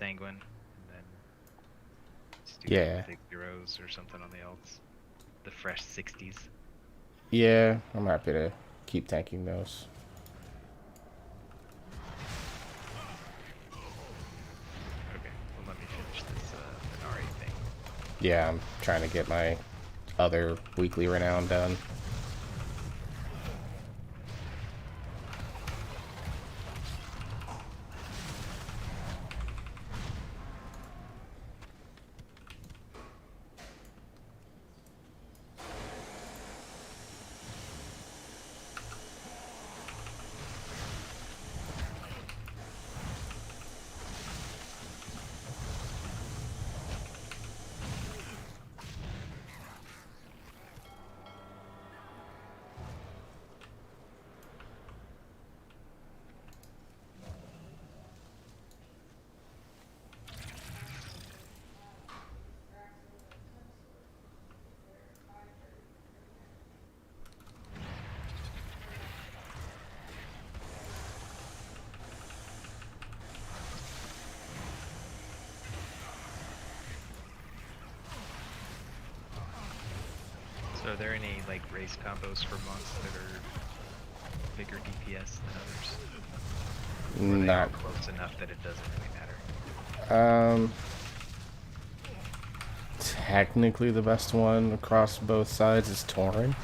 Sanguine, and then just do Yeah. Mythic Heroes or something on the alts. The fresh 60s. Yeah, I'm happy to keep tanking those. Okay, well let me finish this Minari thing. Yeah, I'm trying to get my other weekly renown done. So are there any like race combos for monks that are bigger DPS than others? Or are they all Not. close enough that it doesn't really matter? Um, Technically the best one across both sides is Tauren.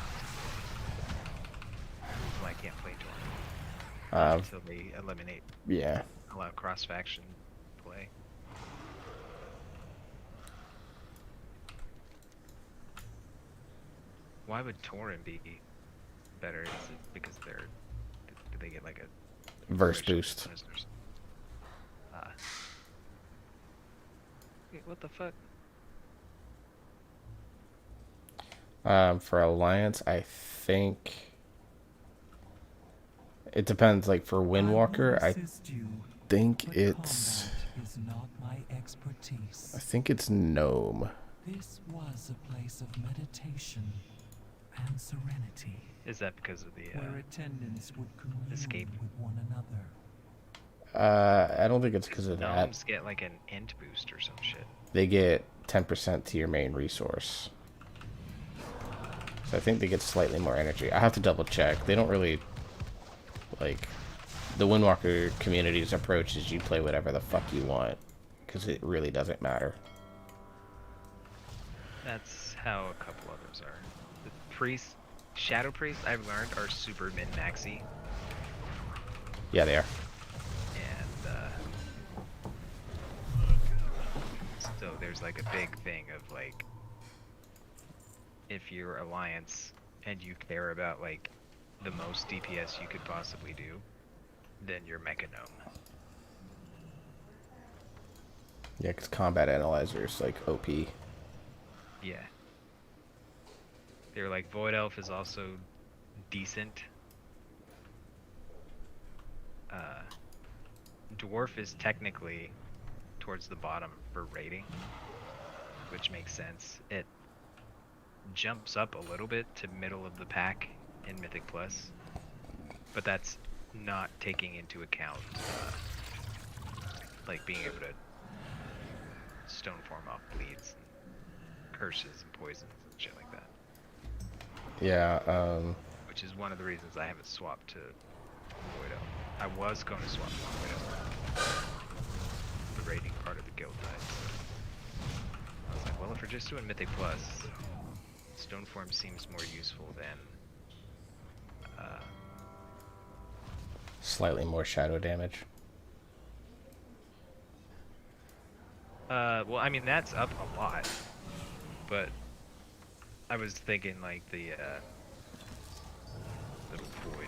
Well, I can't play Torrent. Not Uh, until they eliminate, yeah. allow cross-faction play. Why would Torrent be better? Is it because do they get like a Verse racial boost. bonus or something? Ah. Wait, what the fuck? For Alliance, I think it depends. Like for I would Windwalker, assist you, think but it's combat is not my expertise. I think it's Gnome. This was a place of meditation and serenity, Is that because of the where attendants would escape? commune with one another. I don't think it's because Because of that. gnomes get like an int boost or some shit. They get 10% to your main resource. So I think they get slightly more energy. I have to double check. They don't really like the Windwalker community's approach is you play whatever the fuck you want because it really doesn't matter. That's how a couple others are. The priests, shadow priests, I've learned are super min maxi, Yeah, they are. and so there's like a big thing of like, if you're alliance and you care about like the most DPS you could possibly do, then you're mecha gnome. Yeah, because combat analyzer is like OP. Yeah. They're like void elf is also decent. Dwarf is technically towards the bottom for rating, which makes sense. It jumps up a little bit to middle of the pack in Mythic Plus, but that's not taking into account like being able to stone form off bleeds and curses and poisons and shit like that. Yeah, Which is one of the reasons I haven't swapped to Void Elf. I was going to swap to Void Elf, the rating part of the guild type. So I was like, well, if we're just doing Mythic Plus, Stoneform seems more useful than slightly more shadow damage. well, I mean that's up a lot, but I was thinking like the little void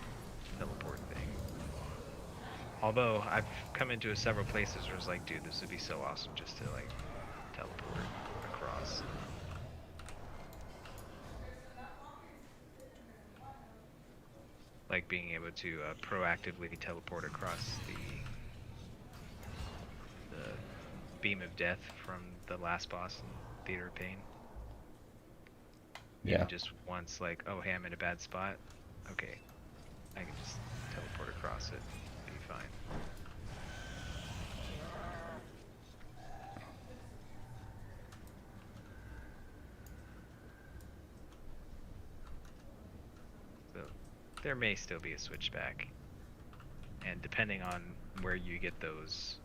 teleport thing. Although I've come into several places where it's like, dude, this would be so awesome just to like teleport across. Like being able to proactively teleport across the beam of death from the last boss in Theater of Pain. Yeah. Even just once, like, oh hey, I'm in a bad spot. Okay, I can just teleport across it, be fine. there may still be a switchback. And depending on where you get those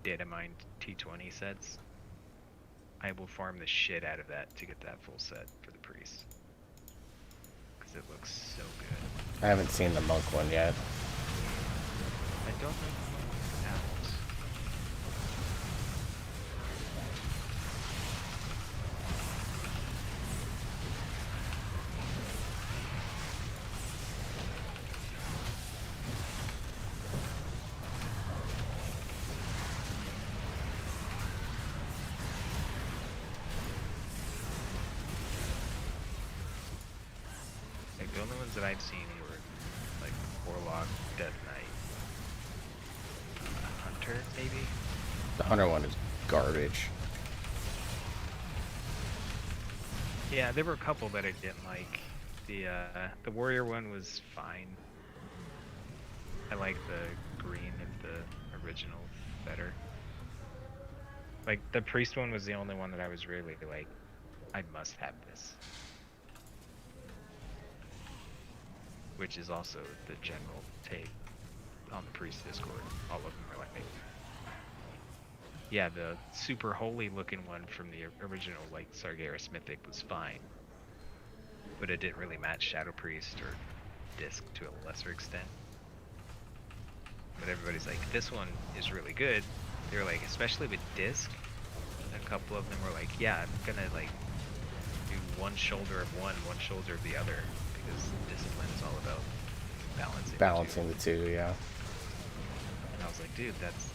data mined T20 sets, I will farm the shit out of that to get that full set for the priest. Because it looks so good. I haven't seen the monk one yet. I don't know what happens. Like, the only ones that I've seen were like Warlock, Death Knight, Hunter, maybe? The hunter one is garbage. Yeah, there were a couple that I didn't like. The warrior one was fine. I like the green of the original better. Like, the priest one was the only one that I was really like, I must have this. Which is also the general take on the priest Discord. All of them are like, yeah, the super holy looking one from the original, like, Sargeras Mythic was fine. But it didn't really match Shadow Priest or Disc to a lesser extent. But everybody's like, this one is really good. They were like, especially with Disc, a couple of them were like, yeah, I'm gonna like do one shoulder of one shoulder of the other, because discipline is all about balancing The two, yeah. And I was like, dude, that's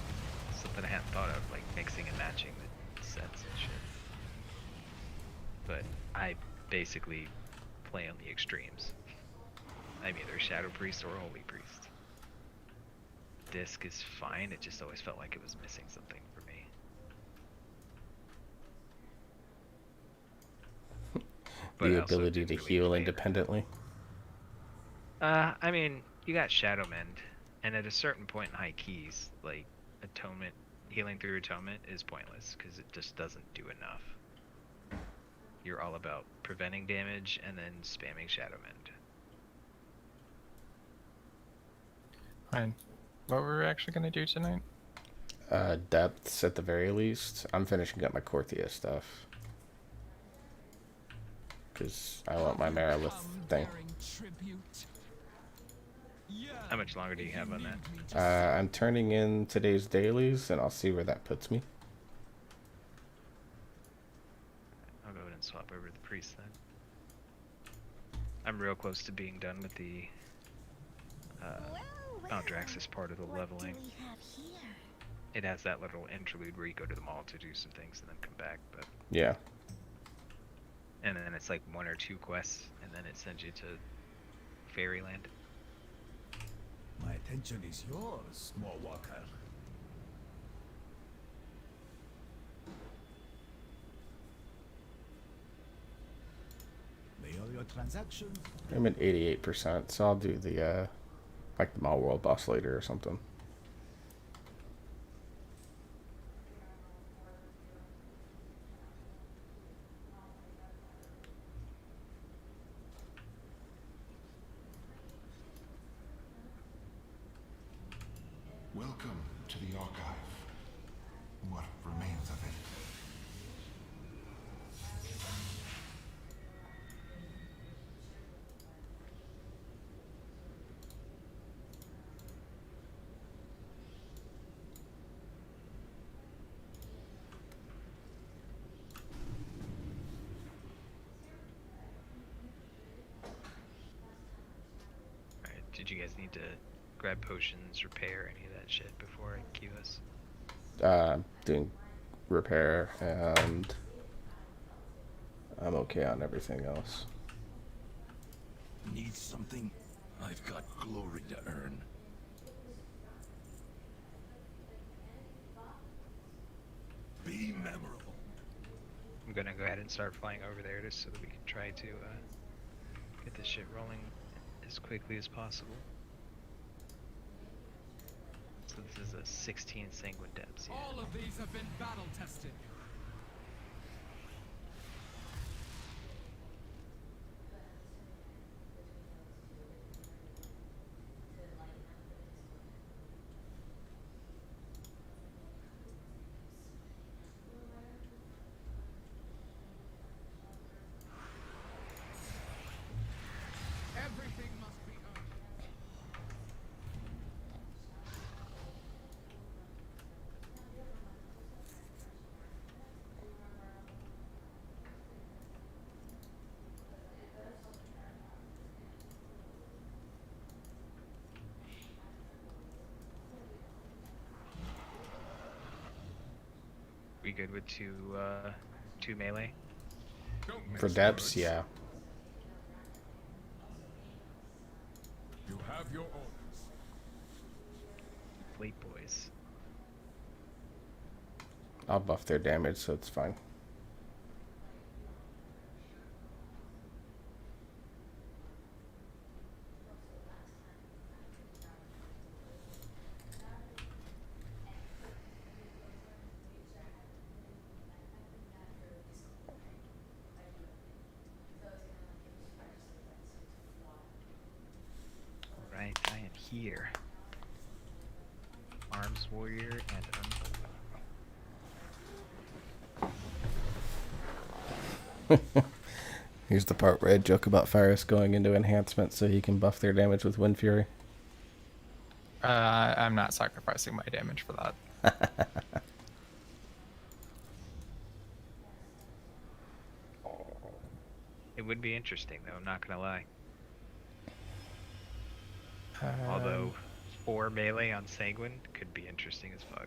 something I hadn't thought of, like mixing and matching the sets and shit. But I basically play on the extremes. I'm either Shadow Priest or Holy Priest. Disc is fine, it just always felt like it was missing something for me. But The ability to really heal independently. I mean, you got Shadow Mend, and at a certain point in high keys, like, Atonement, healing through Atonement is pointless, because it just doesn't do enough. You're all about preventing damage and then spamming Shadow Mend. Fine. What were we actually going to do tonight? Depths at the very least. I'm finishing up my Corthia stuff. Because I want my Marilith thing. How much longer do you have on that? I'm turning in today's dailies, and I'll see where that puts me. I'll go ahead and swap over to the priest then. I'm real close to being done with the Maldraxxus part of the leveling. It has that little interlude where you go to the mall to do some things and then come back, but Yeah. and then it's like 1 or 2 quests, and then it sends you to Fairyland. My attention is yours, small walker. May all your transactions. I'm at 88%, so I'll do the, like the Mall World boss later or something. Welcome to the archive. What remains of it? Alright, did you guys need to grab potions, repair any of that shit before I queue us? Doing repair, and I'm okay on everything else. Need something? I've got glory to earn. Be memorable. I'm gonna go ahead and start flying over there just so that we can try to get this shit rolling as quickly as possible. So this is a 16 sanguine depths. Yeah. All of these have been battle tested. We good with two melee? Don't For mince depths, words. yeah. You have your orders. Late boys. I'll buff their damage, so it's fine. Alright, I am here. Arms warrior and Here's the part where I joke about Farus going into enhancement so he can buff their damage with Wind Fury. I'm not sacrificing my damage for that. it would be interesting though, I'm not gonna lie. Um, Although 4 melee on Sanguine could be interesting as fuck.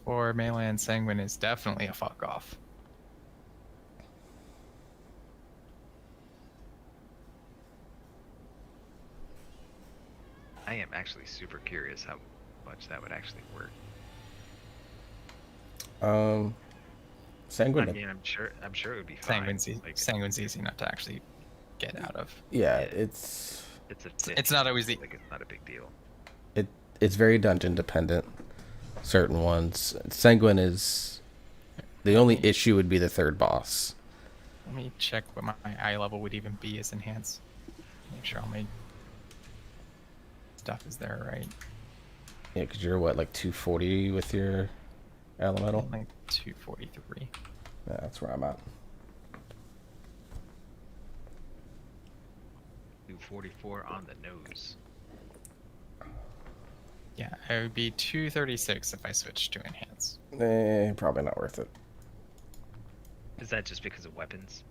or melee and sanguine is definitely a fuck off. I am actually super curious how much that would actually work. Sanguine. I mean, I'm sure it would be fine. Sanguine's easy enough to actually get out of. Yeah, Yeah. it's it's a It's not always the. like it's not a big deal. it's very dungeon dependent. Certain ones. Sanguine is the only issue would be the third boss. Let me check what my eye level would even be as enhanced. Make sure all my stuff is there, right? Yeah, because you're what, like 240 with your elemental? Like 243. Yeah, that's where I'm at. 244 on the nose. Yeah, I would be 236 if I switched to enhance. Probably not worth it. Is that just because of weapons?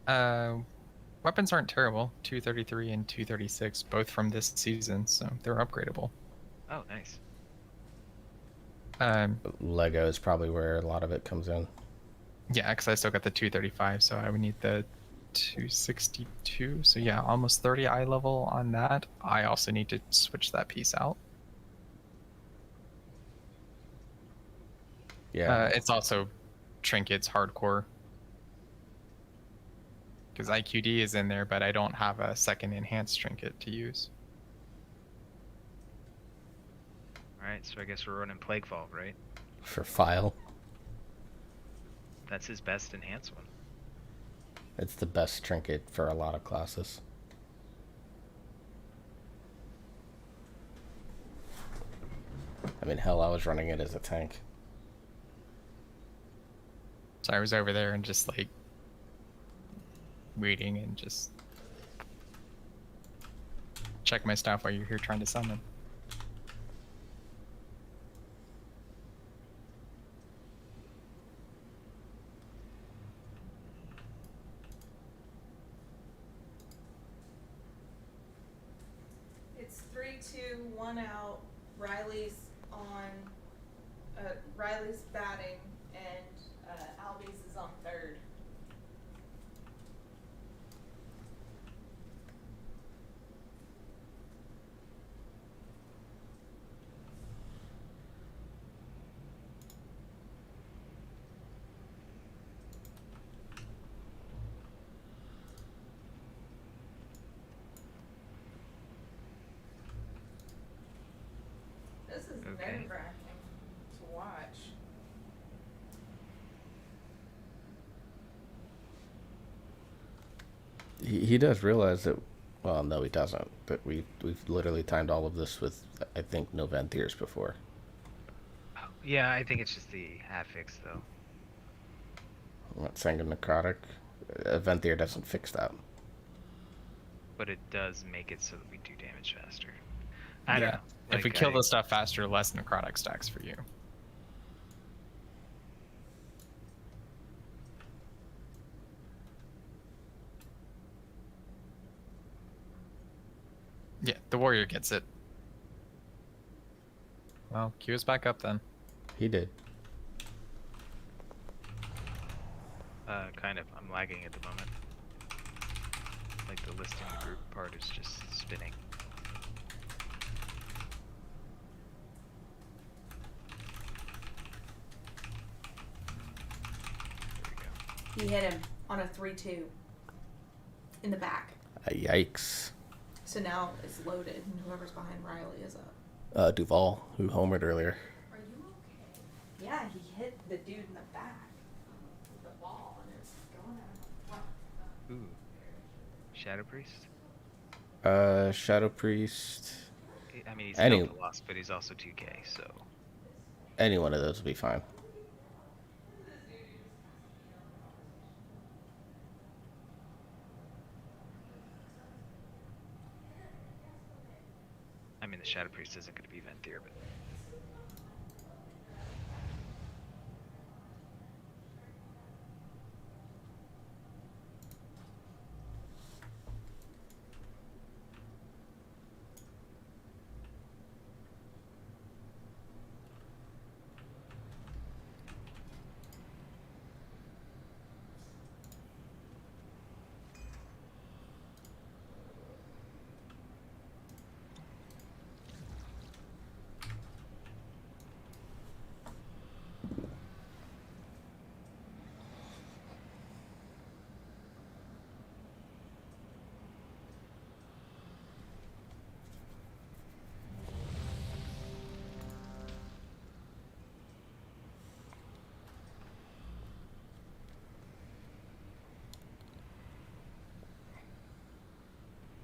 Weapons aren't terrible. 233 and 236, both from this season, so they're upgradable. Oh, nice. Lego is probably where a lot of it comes in. Yeah, because I still got the 235, so I would need the 262. So yeah, almost 30 eye level on that. I also need to switch that piece out. Yeah. It's also trinkets hardcore. Because IQD is in there, but I don't have a second enhanced trinket to use. Alright, so I guess we're running Plague Vault, right? For file, That's his best enhanced one. it's the best trinket for a lot of classes. I mean, hell, I was running it as a tank. So I was over there and just like waiting and just check my stuff while you're here trying to summon. It's 3-2-1 out. Riley's on. Riley's batting, and Albies is on third. This is Okay. nerve-wracking to watch. He does realize that. Well, no, he doesn't. That we've literally timed all of this with, I think, no Venthirs before. Yeah, I think it's just the affix though. What, Sanguine Necrotic? Venthir doesn't fix that. But it does make it so that we do damage faster. I don't know. If we Like, kill the stuff faster, less necrotic stacks for you. Yeah, the warrior gets it. Well, Q is back up then. He did. Kind of. I'm lagging at the moment. Like the listing the group part is just spinning. There we go. He hit him on a 3-2 in the back. Yikes. So now it's loaded, and whoever's behind Riley is up. Duval, who homered earlier. Are you okay? Yeah, he hit the dude in the back with the ball, and it's going at him. Ooh. Shadow Priest? Shadow Priest. I mean, he's Any- Delta Lost, but he's also 2K, so. Any one of those will be fine. I mean, the Shadow Priest isn't going to be Venthyr, but.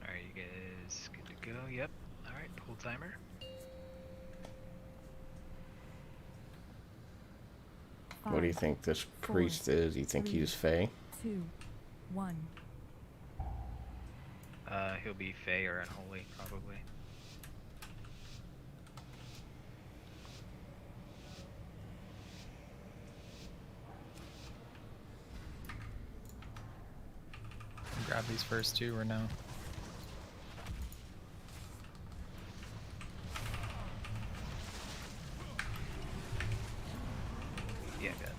Alright, you guys good to go? Yep. Alright, pull timer. What do you think this priest is? You think he's Fey? 2, 1. He'll be Fey or Unholy, probably. Grab these first two or no? Yeah, guys.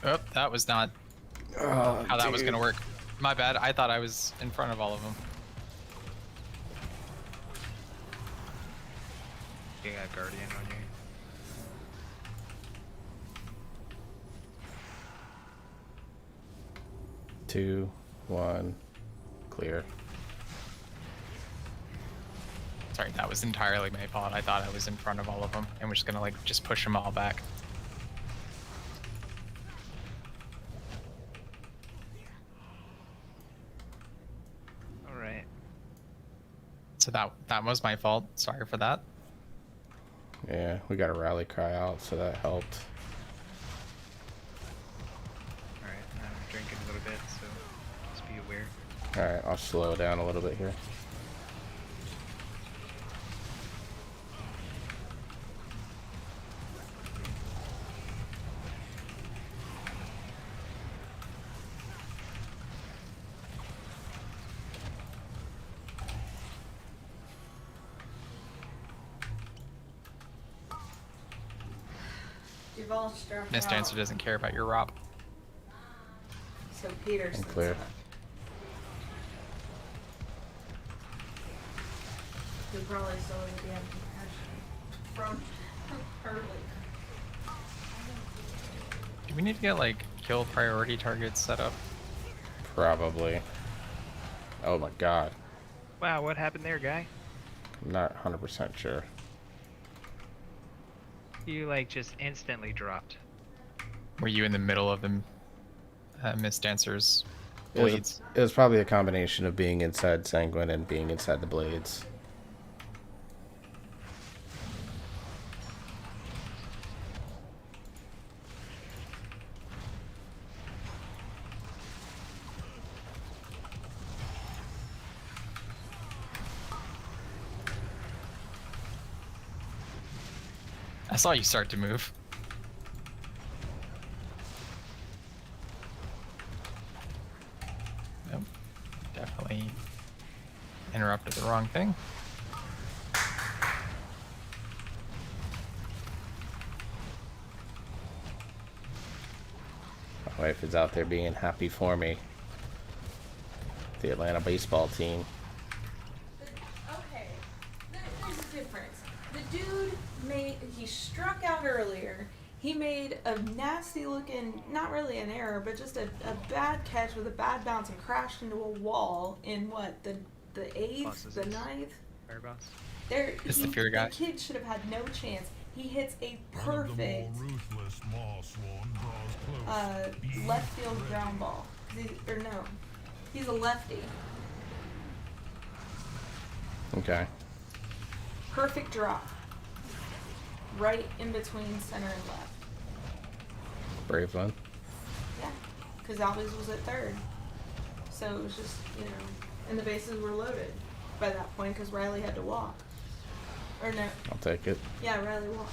Oh, that was not how that was gonna work. My bad. I thought I was in front of all of them. You got Guardian on you. Two, one, clear. Sorry, that was entirely my fault. I thought I was in front of all of them, and we're just gonna like just push them all back. Alright. So that was my fault. Sorry for that. Yeah, we got a rally cry out, so that helped. Alright, I'm drinking a little bit, so just be aware. Alright, I'll slow down a little bit here. Duval struck Miss out. Dancer doesn't care about your Rob. So Peterson's Clear. up. He probably still would be on concussion from early. Do we need to get like kill priority targets set up? Probably. Oh my god. Wow, what happened there, guy? I'm not 100% sure. You, like, just instantly dropped. Were you in the middle of the Miss Dancer's It was, blades? it was probably a combination of being inside Sanguine and being inside the blades. I saw you start to move. Nope. Definitely interrupted the wrong thing. My wife is out there being happy for me. The Atlanta baseball team. Okay, there's a difference. The dude he struck out earlier. He made a nasty looking, not really an error, but just a bad catch with a bad bounce and crashed into a wall in what, the eighth, Bosses the is- ninth? Fire boss. It's the fear guy. The kid should have had no chance. He hits a One of the perfect more ruthless Marsworn draws close. left field ground ball. He's a lefty. Okay. Perfect drop. Right in between center and left. Brave one. Yeah, because Alves was at third. So it was just, and the bases were loaded by that point because Riley had to walk. Or no, I'll take it. yeah, Riley walked.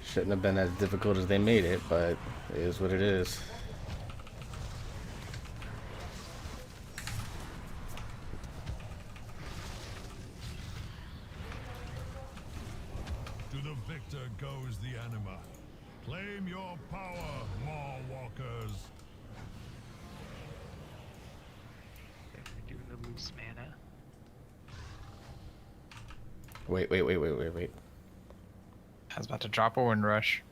Shouldn't have been as difficult as they made it, but it is what it is. To the victor goes the anima. Claim your power, Maw Walkers. Okay, we're doing the loose mana. Wait. I was about to drop a Wind Rush.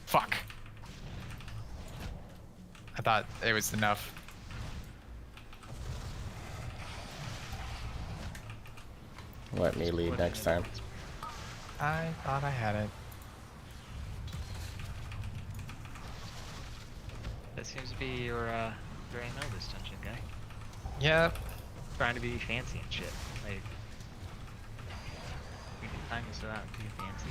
Fuck. I thought it was enough. Let me lead next time. I thought I had it. That seems to be your very know this dungeon guy. Yep. Trying to be fancy and shit. Like, we can time this out and be fancy.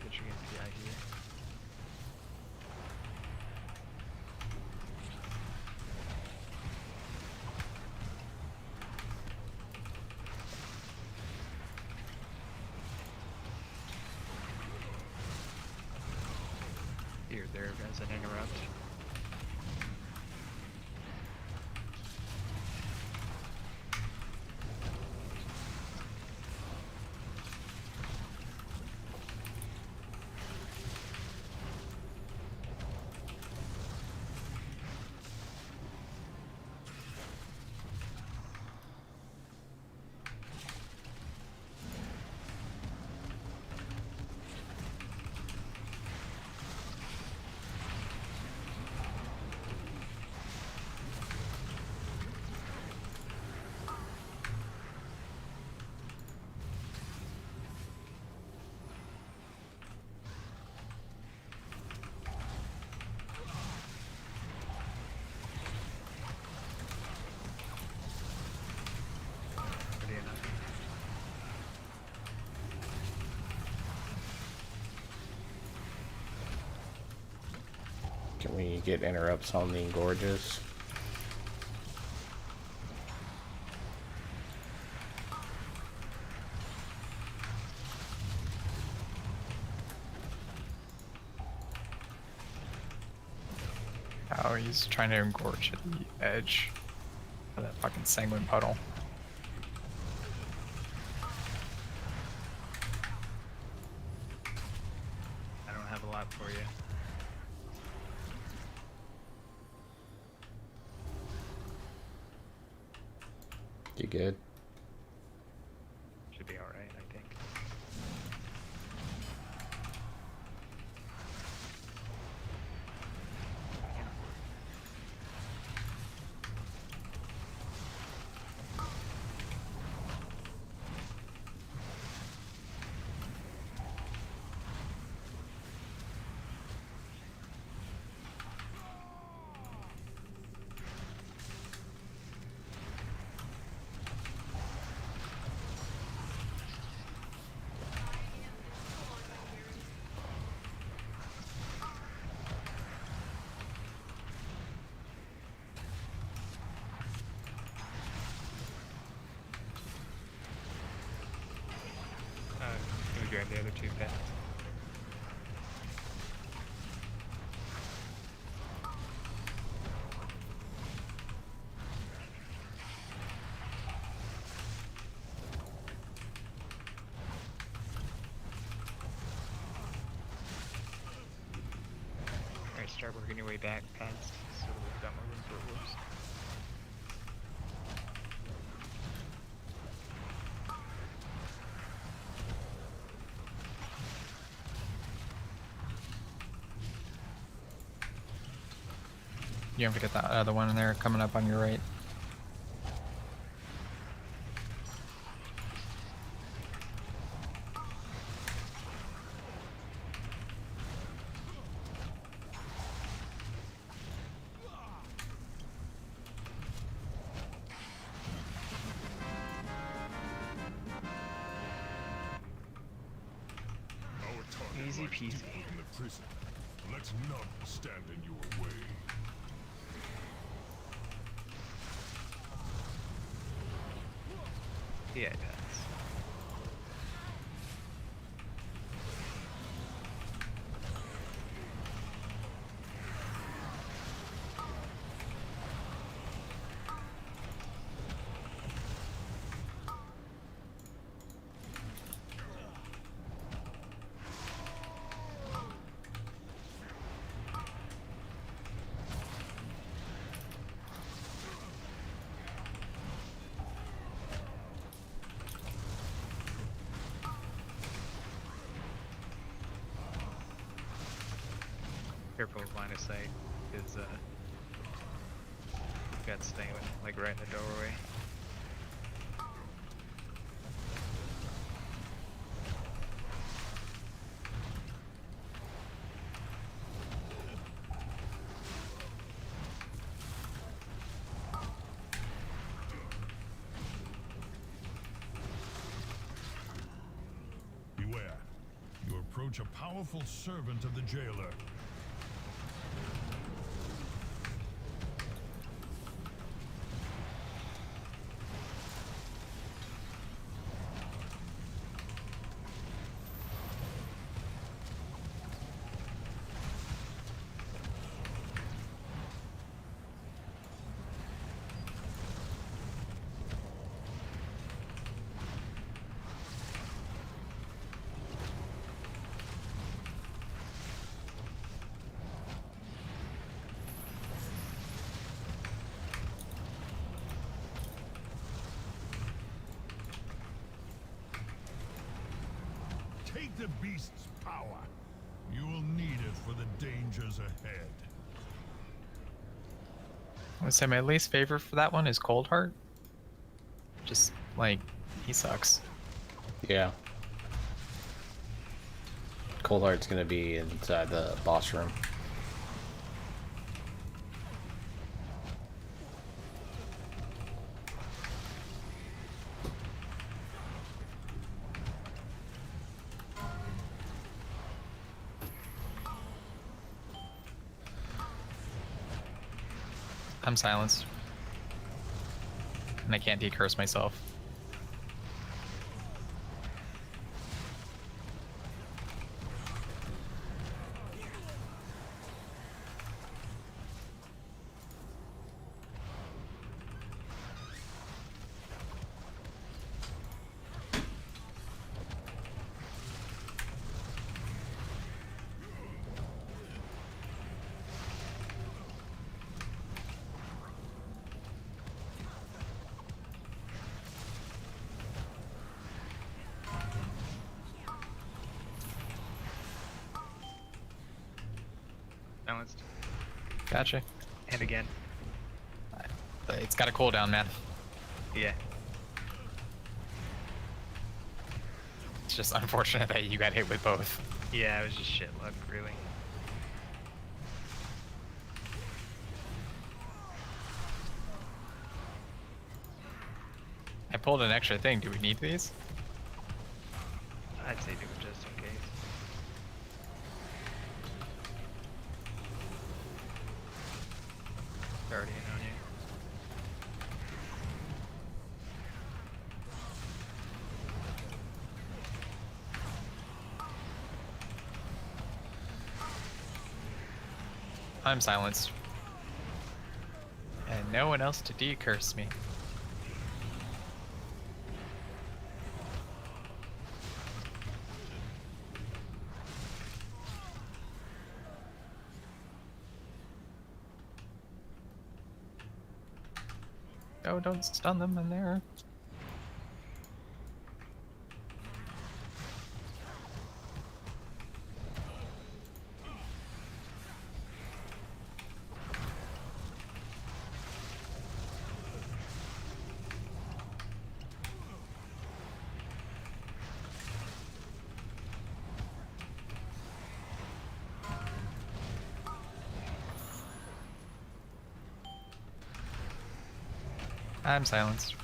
But you're getting the idea. Here, there, as an interrupt. Pretty enough. Can we get interrupts on the gorges? Oh, he's trying to engorge at the edge of that fucking sanguine puddle. I don't have a lot for you. You good? Should be alright, I think. grab the other two, Pat. Alright, start working your way back past so we've got more room for wolves. You have to get that other one in there coming up on your right. Our target Easy lies peasy. deep in the prison. Let none stand in your way. Yeah, it does. Careful of line of sight, because got staying like right in the doorway. Beware. You approach a powerful servant of the jailer. Take the beast's power. You will need it for the dangers ahead. I would say my least favorite for that one is Cold Heart. Just like he sucks. Yeah. Cold Heart's gonna be inside the boss room. I'm silenced. And I can't decurse myself. Balanced. Gotcha. And again. It's got a cooldown, man. Yeah. It's just unfortunate that you got hit with both. Yeah, it was just shit luck, really. I pulled an extra thing. Do we need these? I'd say do it just in case. Already in on you. I'm silenced. And no one else to decurse me. Oh, don't stun them in there. I'm silenced.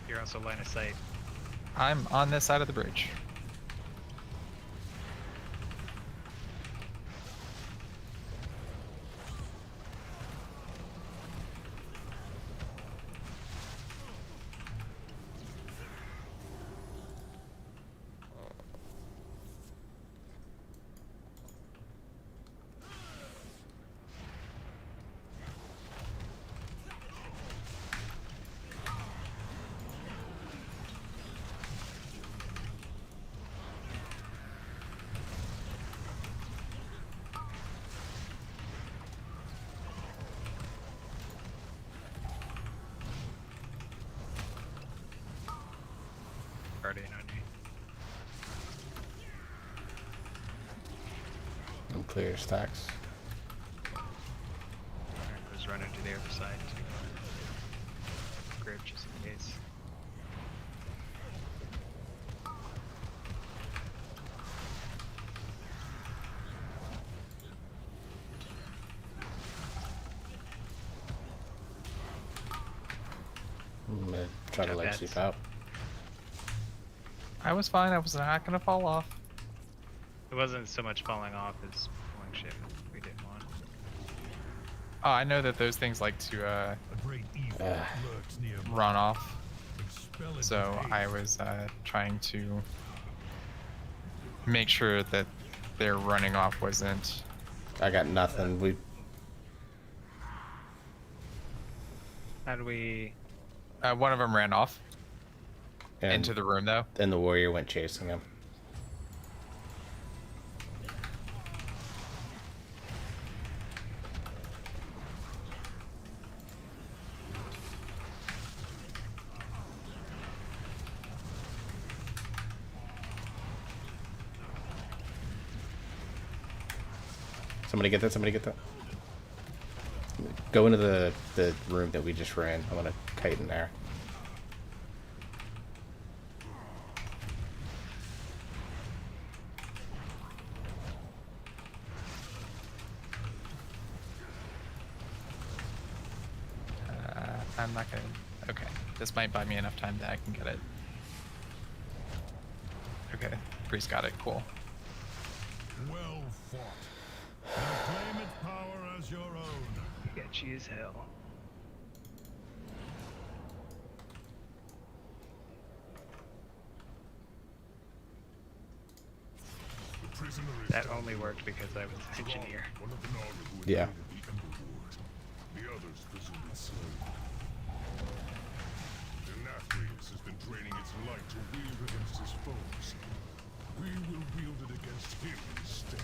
You're also line of sight. I'm on this side of the bridge. Guardian on you. I'm clear stacks. Alright, let's run into the other side to grip just in case. I'm gonna try to Got like bats. sleep out. I was fine. I was not gonna fall off. It wasn't so much falling off as pulling shit we didn't want. Oh, I know that those things like to A great evil Ah. lurks nearby. run off. Expel it So with I haste. was trying to make sure that their running off wasn't. I got nothing. We How do we... One of them ran off and into the room though. then the warrior went chasing him. Somebody get that, somebody get that. Go into the room that we just ran. I want to kite in there. I'm not gonna. Okay, this might buy me enough time that I can get it. Okay, Priest got it. Cool. Well fought. Now claim its power as your own. Sketchy as hell. The prisoner is That down only below. worked because I was an engineer. One of the Naga who Yeah. invaded the Emberwood. The others presumably slain. Denathrius has been draining its light to wield against his foes. We will wield it against him instead.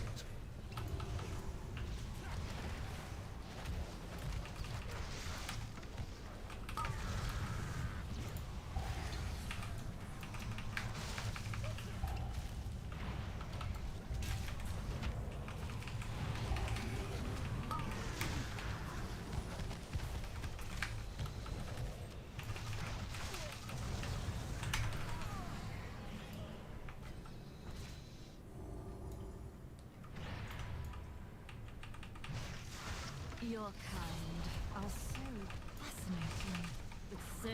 Your kind are so fascinating, with so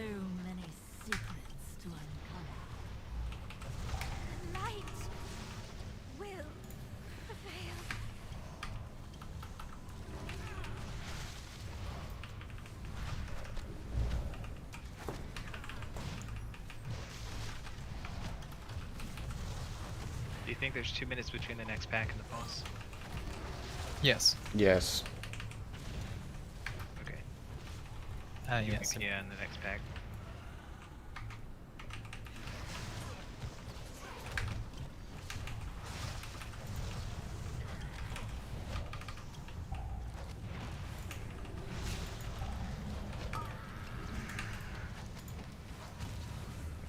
many secrets to uncover. The light will prevail. Do you think there's 2 minutes between the next pack and the boss? Yes. Yes. Okay. Yes. Yeah, in the next pack.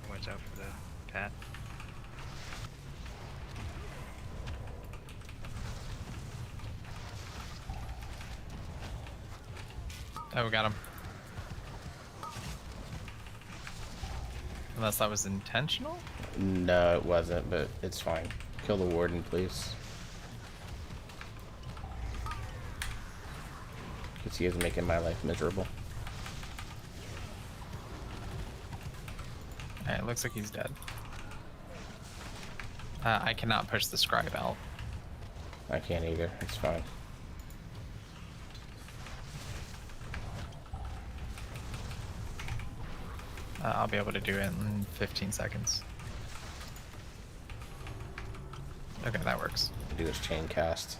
Watch out for the Pat. Oh, we got him. Unless that was intentional? No, it wasn't, but it's fine. Kill the warden, please. Because he is making my life miserable. Alright, it looks like he's dead. I cannot push the scribe out. I can't either. It's fine. I'll be able to do it in 15 seconds. Okay, that works. Do his chain cast.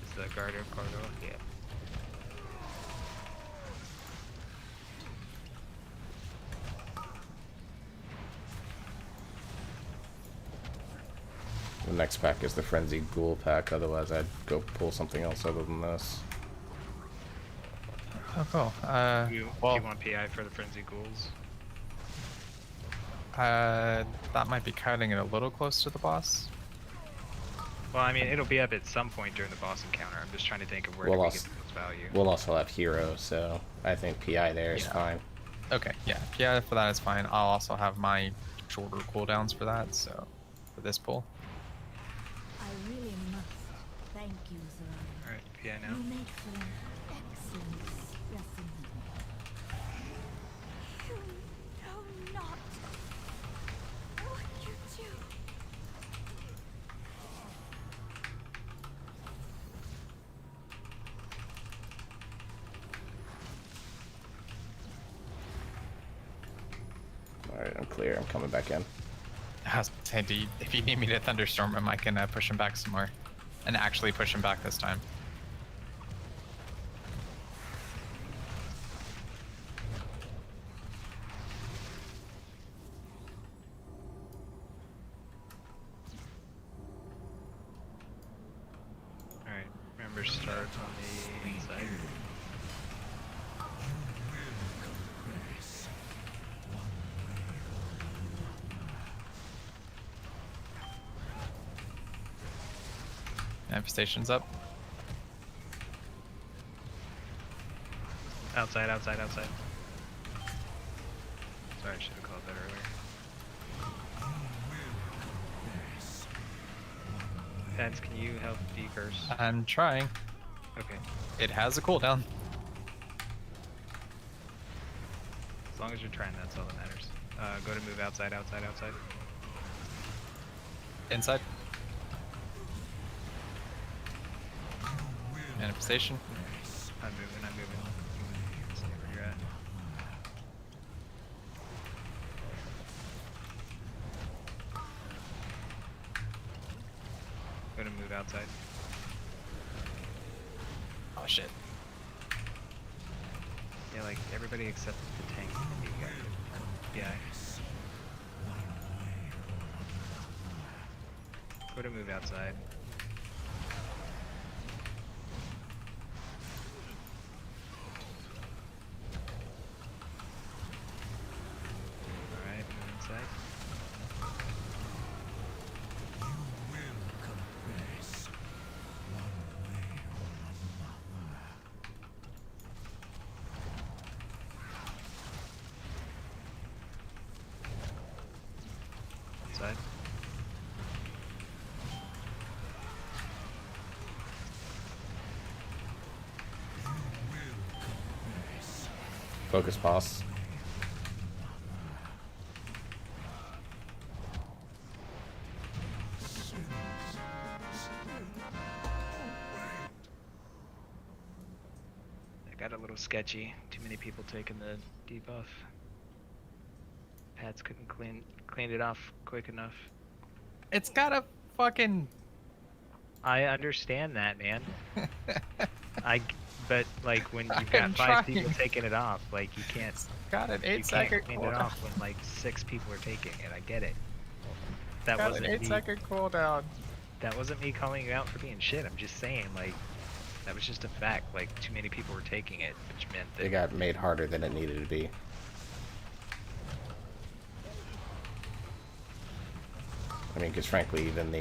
Is the Guardian Cargo? Yeah. The next pack is the Frenzied Ghoul pack, otherwise I'd go pull something else other than this. Oh, cool. Do you Well, want PI for the Frenzy Ghouls? that might be cutting it a little close to the boss. Well, I mean, it'll be up at some point during the boss encounter. I'm just trying to think of where We'll do we also- get the most value. We'll also have Hero, so I think PI there is Yeah. fine. Okay, yeah, for that is fine. I'll also have my shorter cooldowns for that, so for this pull. I really must thank you, sir. Alright, PI now. You make for an excellent specimen. You know not what you do. Alright, I'm clear. I'm coming back in. I was saying, if you need me to thunderstorm him, I can push him back some more, and actually push him back this time. Alright, remember start on the inside. Manifestation's up. Outside, outside, outside. Sorry, I should have called that earlier. Pads, can you help decurse? I'm trying. Okay. It has a cooldown. As long as you're trying, that's all that matters. Go to move outside, outside, outside. Inside. Manifestation. I'm moving, I'm moving. Stay where you're at. Go to move outside. Oh shit. Yeah, like everybody except the tank and you guys. Yeah. Go to move outside. Alright, move inside. Outside. Focus boss. It got a little sketchy. Too many people taking the debuff. Pads couldn't clean it off quick enough. It's got a fucking. I understand that, man. But like when you've I'm got 5 trying. people taking it off, like you can't Got an you 8-second can't clean it cooldown. off when like 6 people are taking it. I get it. That Got wasn't an me. 8-second cooldown. That wasn't me calling you out for being shit. I'm just saying, like, that was just a fact. Like, too many people were taking it, which meant that It got made harder than it needed to be. I mean, because frankly, even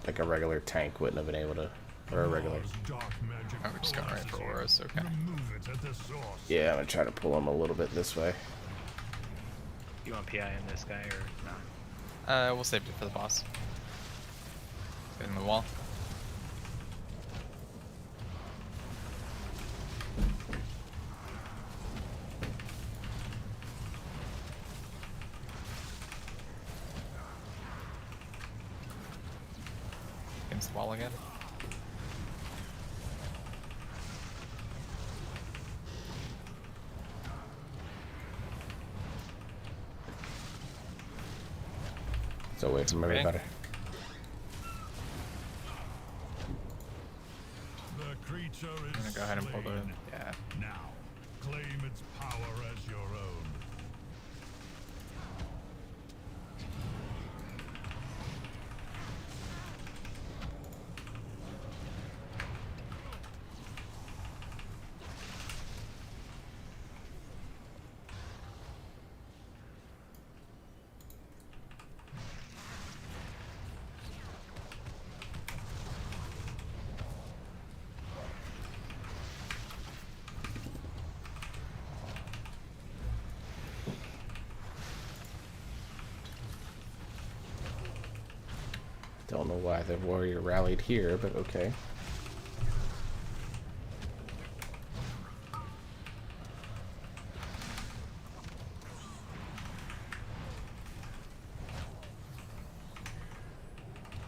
like a regular tank wouldn't have been able to, or a regular. War's dark magic Oh, we just got right for pulses auras, okay. Remove it at the source. Yeah, I'm gonna try to pull him a little bit this way. you want PI in this guy or not. We'll save it for the boss. Get in the wall. Against the wall again. So away from Waiting. everybody. The creature is I'm gonna go ahead and pull the. slain. Yeah. Now, claim its power as your own. Don't know why the warrior rallied here, but okay.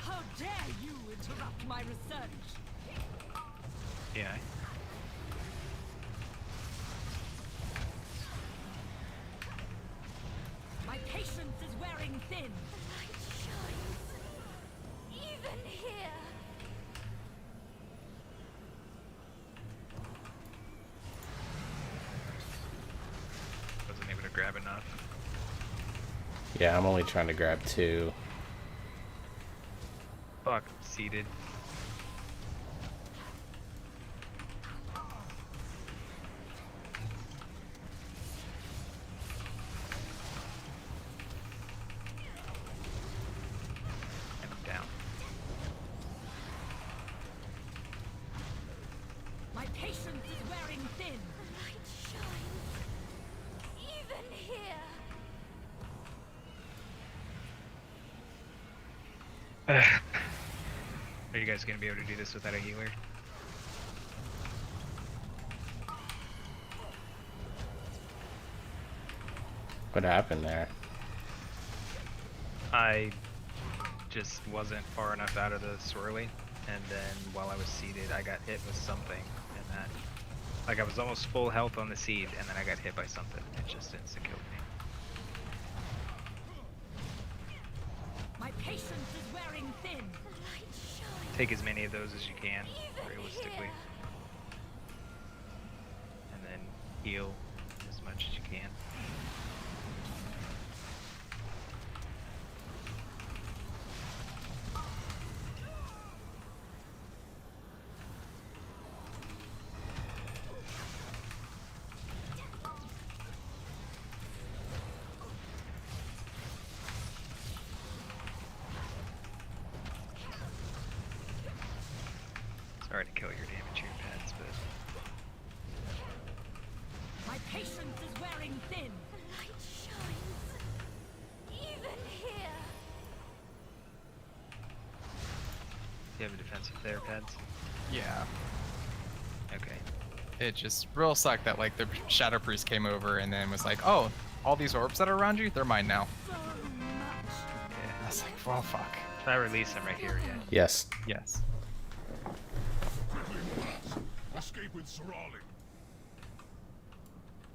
How dare you interrupt my research? Yeah. My patience is wearing thin. The light shines. Even here. Wasn't able to grab enough. Yeah, I'm only trying to grab 2. Fuck, seated. And I'm down. My patience is wearing thin. The light shines. Even here. Are you guys gonna be able to do this without a healer? What happened there? I just wasn't far enough out of the swirly, and then while I was seated, I got hit with something, and that, like, I was almost full health on the seed, and then I got hit by something. It just insta killed me. My patience is wearing thin. The light shines. Take as many of those as you can, realistically, Here. and then heal as much as you can. Sorry to kill your damage here, Pets, but My patience is wearing thin. The light shines. Even here. do you have a defensive there, Pets? Yeah. Okay. It just real sucked that like the Shadow Priest came over and then was like, oh, all these orbs that are around you, they're mine now. So much. I was like, well, fuck. Should I release him right here yet? Yes. Yes. Escape with Sorali.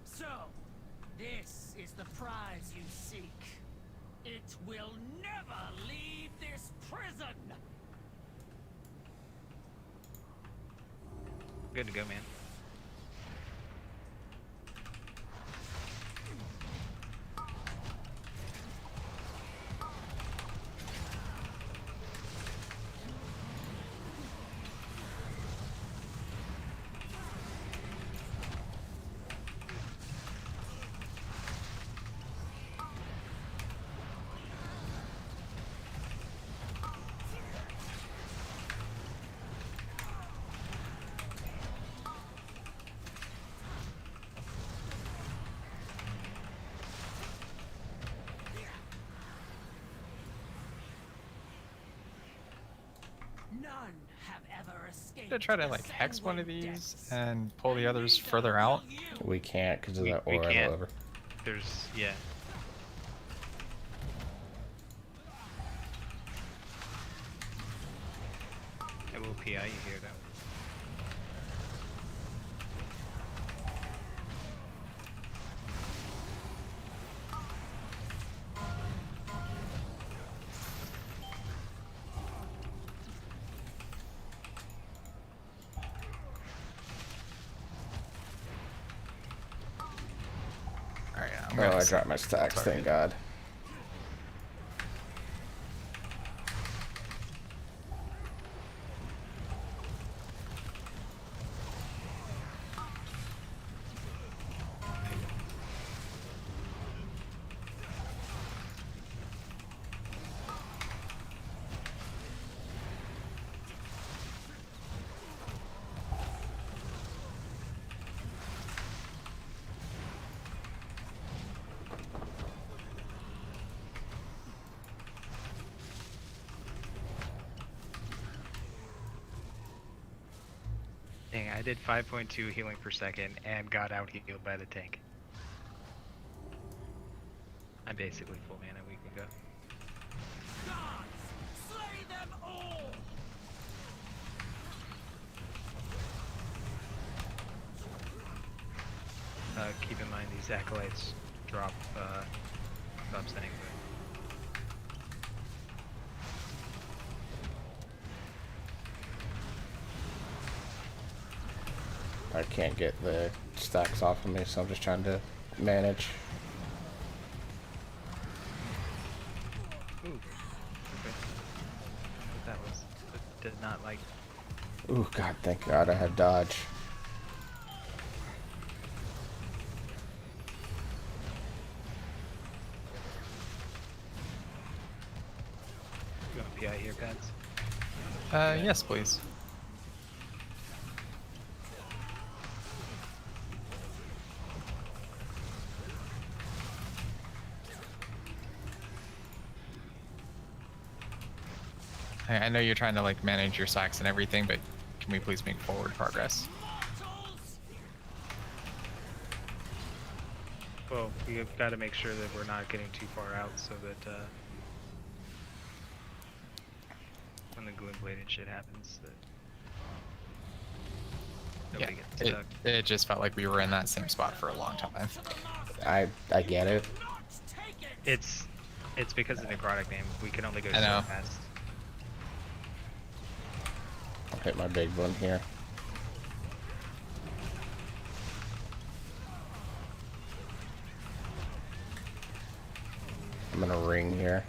So, this is the prize you seek. It will never leave this prison! Good to go, man. None have ever escaped. Should I try to the like hex one of sanguine these depths. and pull the And others neither further out? will you. We can't because of We- that we aura can't. over. There's, yeah. I will PI you here, though. Alright, I'm Oh, gonna I set dropped my stacks, thank target. God. Dang, I did 5.2 healing per second and got out healed by the tank. I'm basically full mana a week ago. Gods, slay them all! Keep in mind these acolytes drop buffs anyway. I can't get the stacks off of me, so I'm just trying to manage. Ooh. Okay. I don't know what that was. It did not like. Ooh, God, thank God I had dodge. You want PI here, guys? Yes, please. I know you're trying to like manage your stacks and everything, but can we please make forward progress? Mortals! Well, we've got to make sure that we're not getting too far out so that when the Gloom Blade and shit happens, that nobody gets it, stuck. it just felt like we were in that same spot for a long time. I get it. Not take it! It's because of necrotic name. We can only go I so know. fast. I'll hit my big one here. I'm gonna ring here.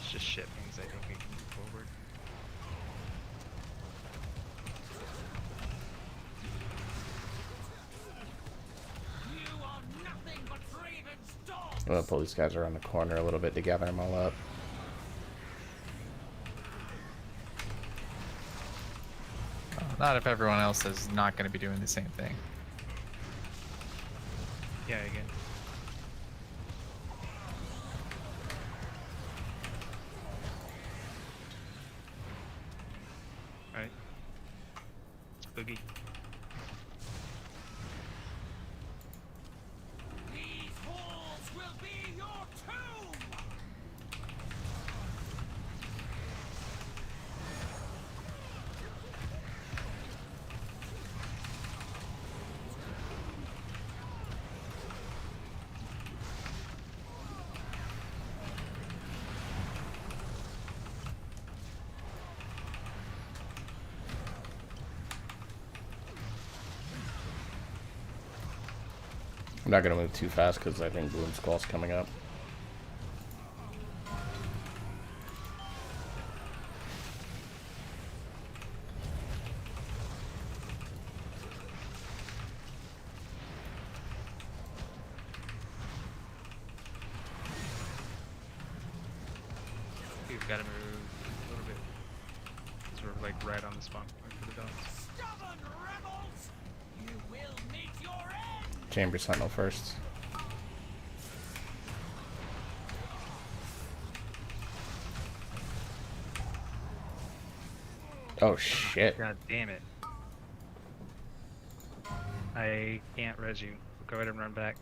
It's just shit means I think we can move forward. You are nothing but Raven's dogs! I'm gonna pull these guys around the corner a little bit to gather them all up. Not if everyone else is not going to be doing the same thing. Yeah, again. Boogie. These halls will be your tomb! I'm not gonna move too fast because I think Bloom Skull's coming up. We've got to move a little bit. Sort of like right on the spawn point for the dogs. Stubborn rebels! You will meet your end! Chamber Sentinel first. Oh shit. God damn it. I can't res you. Go ahead and run back.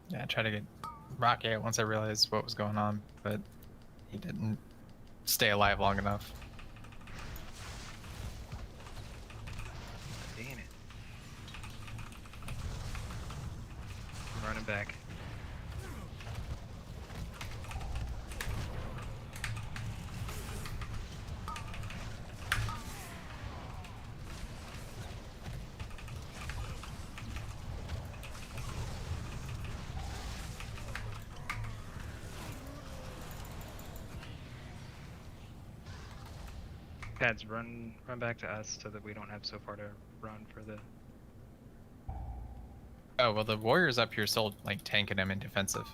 Yeah, I tried to get Rocky out once I realized what was going on, but he didn't stay alive long enough. Damn it. I'm running back. Pads, run back to us so that we don't have so far to run for the. Oh, well, the warriors up here still, like, tanking him in defensive.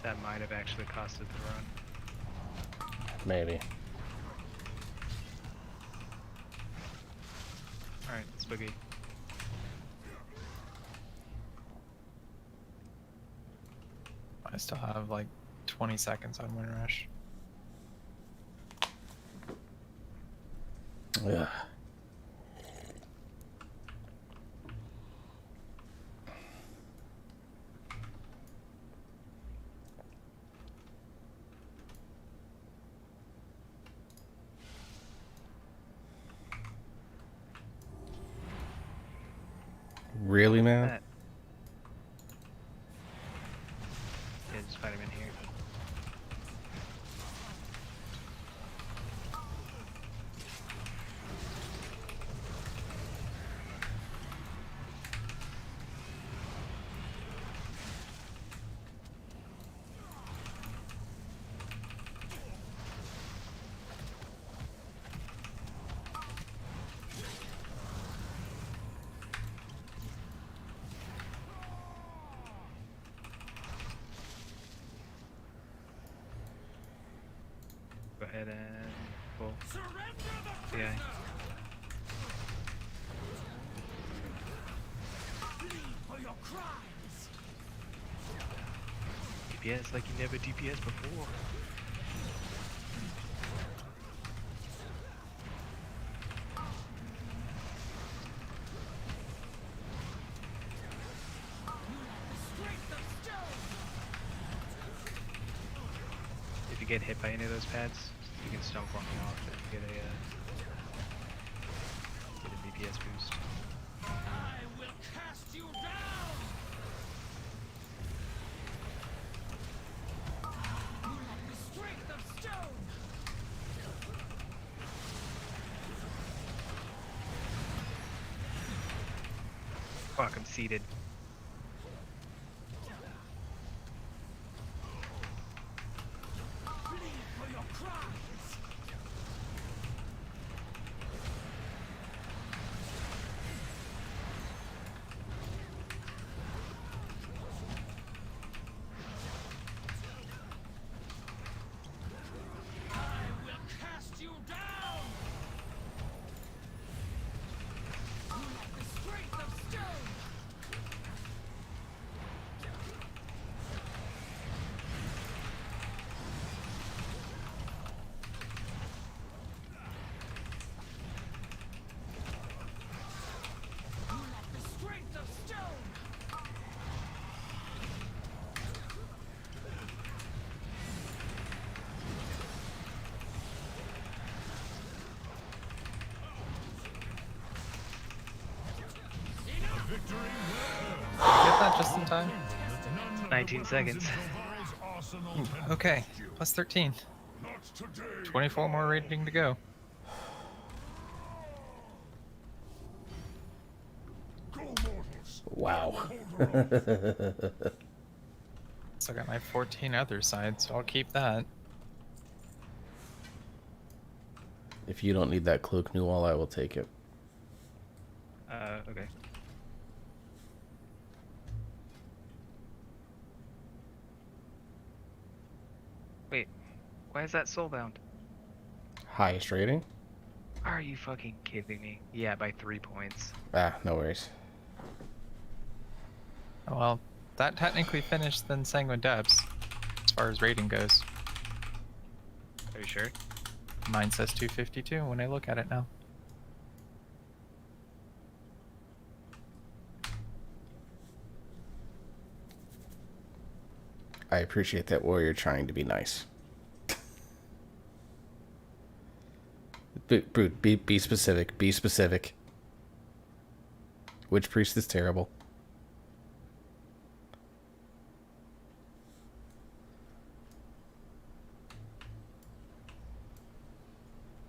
That might have actually costed the run. Maybe. Alright, let's boogie. I still have, like, 20 seconds on Windrush. Ugh. Really, man? That. Yeah, just fight him in here. Go ahead and pull. Yeah. DPS like you never DPS before. If you get hit by any of those pads, you can stone form them off and get a DPS boost. I will cast you down! You have the strength of stone! Fuck, I'm seated. Get that just in time. 19 seconds. Okay, plus 13. 24 more rating to go. Wow. Still got my 14 other side, so I'll keep that. If you don't need that cloak, Newall, I will take it. Okay. Wait, why is that soulbound? Highest rating? Are you fucking kidding me? Yeah, by 3 points. Ah, no worries. Well, that technically finished then Sanguine Depths, as far as rating goes. Are you sure? Mine says 252 when I look at it now. I appreciate that warrior trying to be nice. Brute, be specific. Be specific. Which priest is terrible?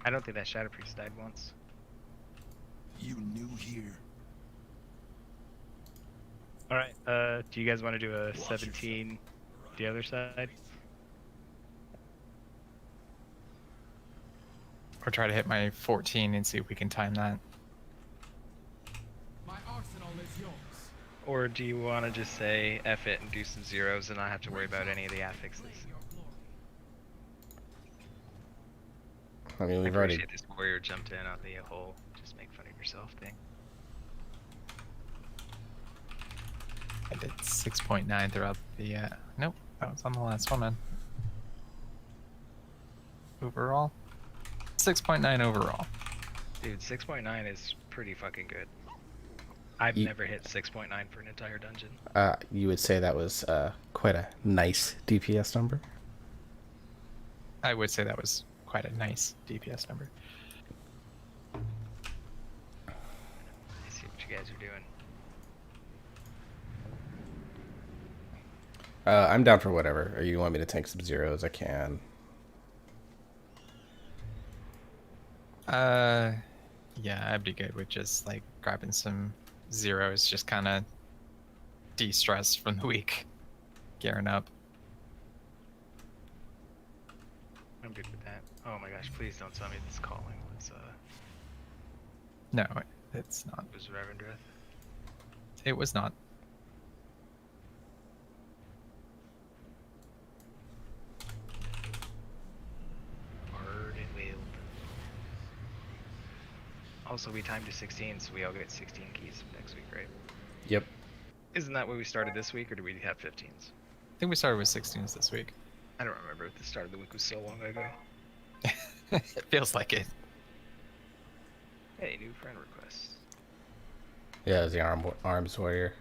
I don't think that Shadow Priest died once. You new here. Alright, do you guys want to do a 17 the other side? Or try to hit my 14 and see if we can time that. My arsenal is yours. Or do you want to just say F it and do some zeros and not have to worry about any of the affixes? I mean, I we've already... appreciate this warrior jumped in on the whole just make fun of yourself thing. I did 6.9 throughout the, nope, that was on the last one, man. Overall? 6.9 overall. Dude, 6.9 is pretty fucking good. I've never hit 6.9 for an entire dungeon. You would say that was quite a nice DPS number? I would say that was quite a nice DPS number. Let's see what you guys are doing. I'm down for whatever. Or you want me to tank some zeros? I can. Yeah, I'd be good with just like grabbing some zeros, just kind of de-stress from the week, gearing up. I'm good with that. Oh my gosh, please don't tell me this calling was No, it's not. was Revendreth. It was not. Hard and wheeled. Also, we timed to 16, so we all get 16 keys next week, right? Yep. Isn't that what we started this week, or do we have 15s? I think we started with 16s this week. I don't remember. The start of the week was so long ago. It feels like it. Hey, new friend request. Yeah, it was the arms warrior.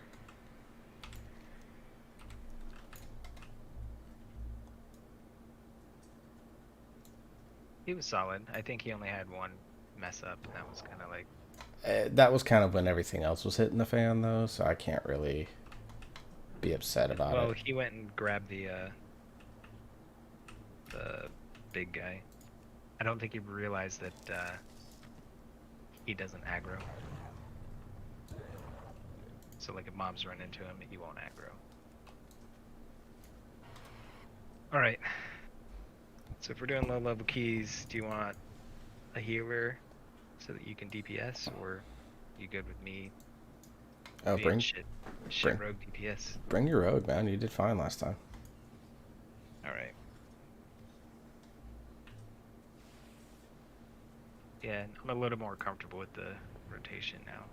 He was solid. I think he only had one mess up, and that was kind of like... That was kind of when everything else was hitting the fan, though, so I can't really be upset about Well, it. he went and grabbed the big guy. I don't think he realized that he doesn't aggro. So like if mobs run into him, he won't aggro. Alright. So if we're doing low level keys, do you want a healer so that you can DPS, or you good with me Oh, being bring shit rogue DPS? bring your rogue, man. You did fine last time. Alright. Yeah, I'm a little more comfortable with the rotation now.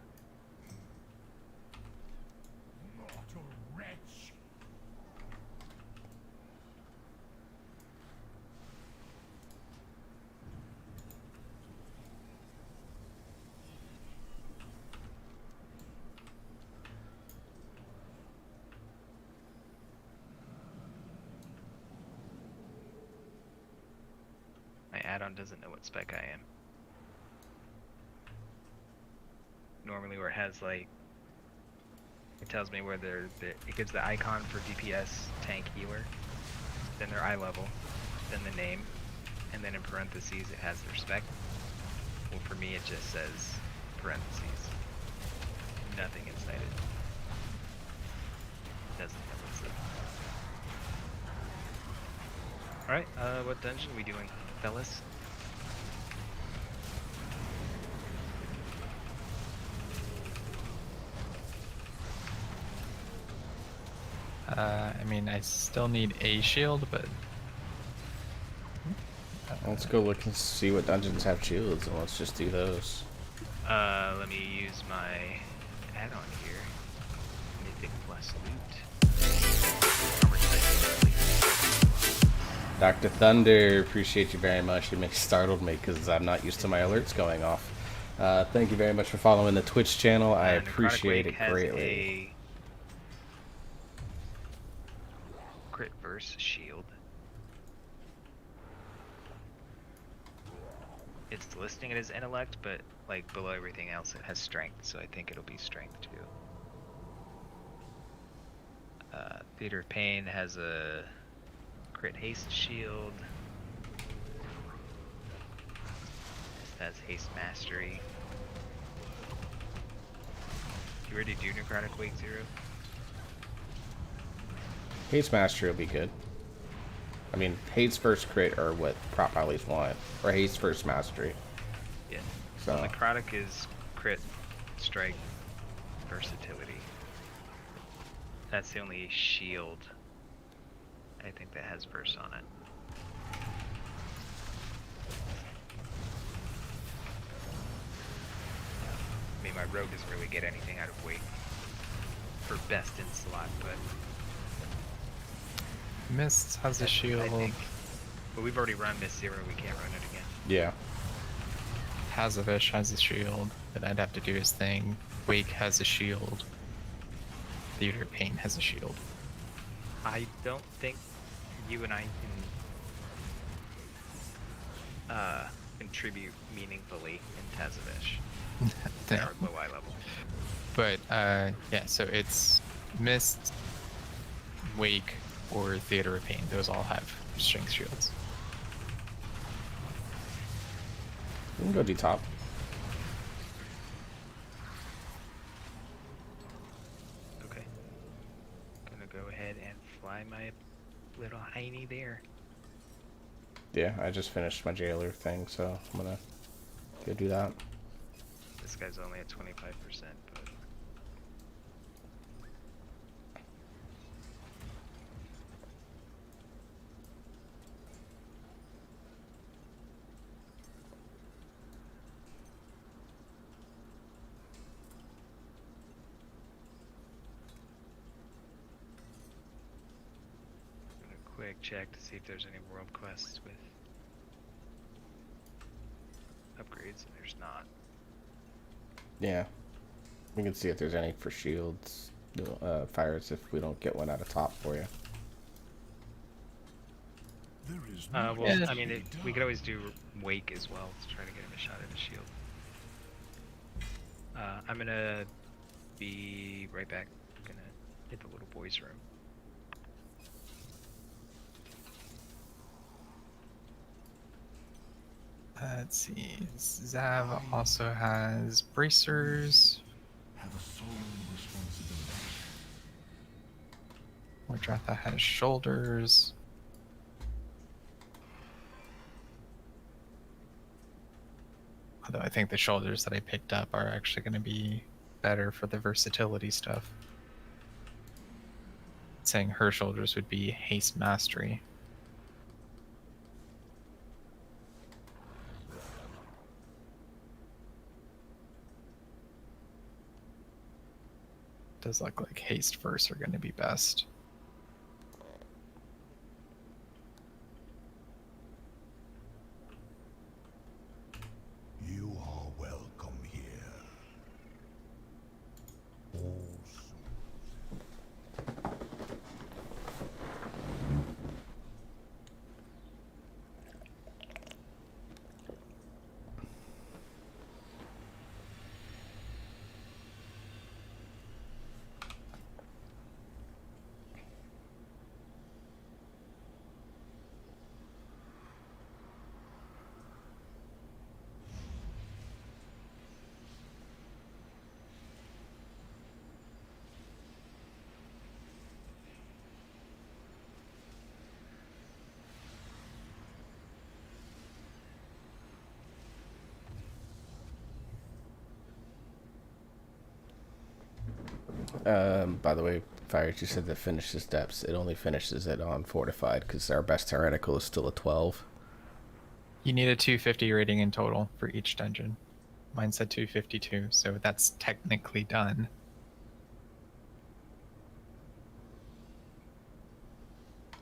Mortal wretch. My add-on doesn't know what spec I am. Normally where it has like, it tells me where it gives the icon for DPS, tank, healer, then their eye level, then the name, and then in parentheses it has their spec. Well, for me it just says parentheses. Nothing inside it. Doesn't know what's up. Alright, what dungeon are we doing, fellas? I mean, I still need a shield, but Let's go look and see what dungeons have shields, and let's just do those. Let me use my add-on here. Mythic plus loot. Armor type complete. Dr. Thunder, appreciate you very much. It startled me because I'm not used to my alerts going off. Thank you very much for following the Twitch channel. I Necrotic appreciate Wake it has greatly. a crit verse shield. It's listing it as intellect, but like below everything else it has strength, so I think it'll be strength too. Theater of Pain has a crit haste shield. This has haste mastery. You already do Necrotic Wake 0? Hate's Mastery will be good. I mean, Hate's first crit are what prop allies want. Or Hate's first mastery. Yeah. So, Well, Necrotic is crit, strike, versatility. That's the only shield I think that has verse on it. I mean, my rogue doesn't really get anything out of weight for best in slot, but Mist has a that's- shield. I think. But we've already run Miss Zero, we can't run it again. yeah. Hazavish has a shield, but I'd have to do his thing. Wake has a shield. Theater of Pain has a shield. I don't think you and I can contribute meaningfully in Tazavish. Damn. Or low eye level. But yeah, so it's Mist, Wake, or Theater of Pain. Those all have strength shields. We can go D-top. Okay. Gonna go ahead and fly my little hiney there. Yeah, I just finished my jailer thing, so I'm gonna go do that. This guy's only at 25%, but I'm gonna quick check to see if there's any world quests with upgrades, and there's not. Yeah. We can see if there's any for shields, fires, if we don't get one out of top for you. There is Well, Yeah. I mean, we could always do Wake as well to try to get him a shot at a shield. I'm gonna be right back. I'm gonna hit the little boys' room. Let's see. Zav also has bracers. have a solemn responsibility. Mordratha has shoulders. Although I think the shoulders that I picked up are actually going to be better for the versatility stuff. Saying her shoulders would be haste mastery. Does look like haste first are going to be best. You are welcome here. All By the way, Fires, you said that finishes depths. It only finishes it on fortified because our best tyrannical is still a 12. You need a 250 rating in total for each dungeon. Mine said 252, so that's technically done.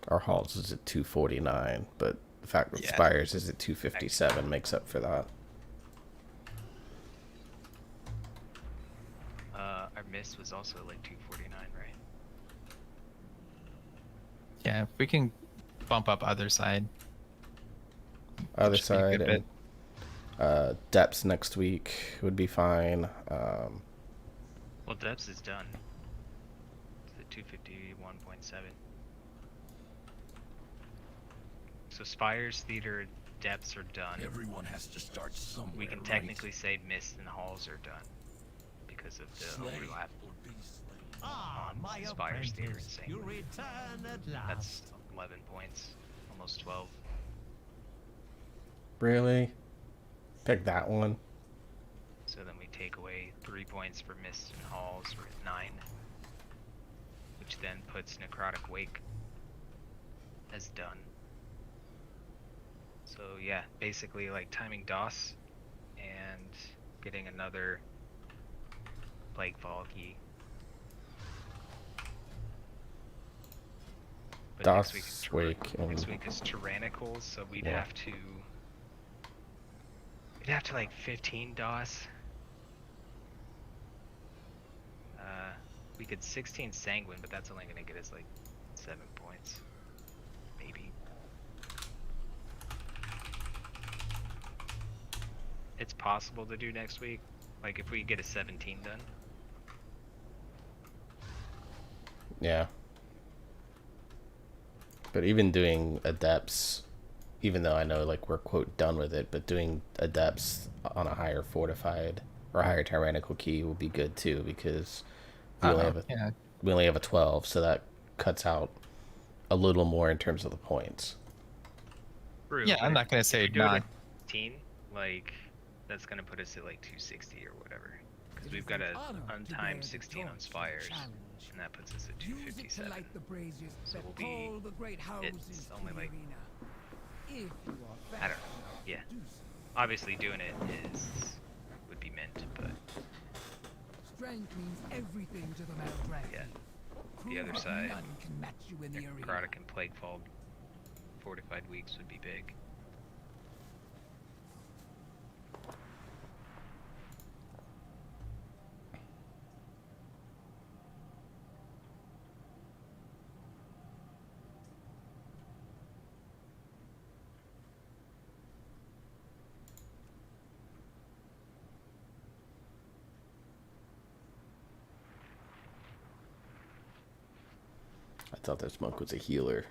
Our halls is at 249, but the fact that Yeah. Spires is at 257 makes up for that. Our miss was also like 249, right? Yeah, if we can bump up other side. Other should be a side good and depths next week would be fine. Well, depths is done. It's at 251.7. So Spires, Theater, depths are done. everyone has to start somewhere. We can technically say mist and halls are done because of the overlap on Spires, Theater, and Sanguine. return at last. That's 11 points, almost 12. Really? Pick that one. So then we take away 3 points for mist and halls, we're at 9. Which then puts Necrotic Wake as done. So yeah, basically like timing DOS and getting another Plaguefall key. But DOS, next Wake, and next week is Tyrannicals, so we'd Yeah. have to like 15 DOS. We could 16 Sanguine, but that's only gonna get us like 7 points. Maybe. It's possible to do next week. Like if we get a 17 done. yeah. But even doing adepts, even though I know like we're quote done with it, but doing adepts on a higher fortified or higher tyrannical key will be good too because we only have a Yeah, we only have a 12, so that cuts out a little more in terms of the points. True, yeah. but I'm if- not gonna if say we do it not. at 15, like that's gonna put us at like 260 or whatever. Because we've got a untimed 16 on Spires, and that puts us at 257. So we'll be. It's only like. I don't know. Yeah. Obviously, doing it would be mint, but Strength means everything to the Maldragon. yeah. The other side, None can match you in the arena. Necrotic and Plaguefall fortified weeks would be big. I thought this monk was a healer.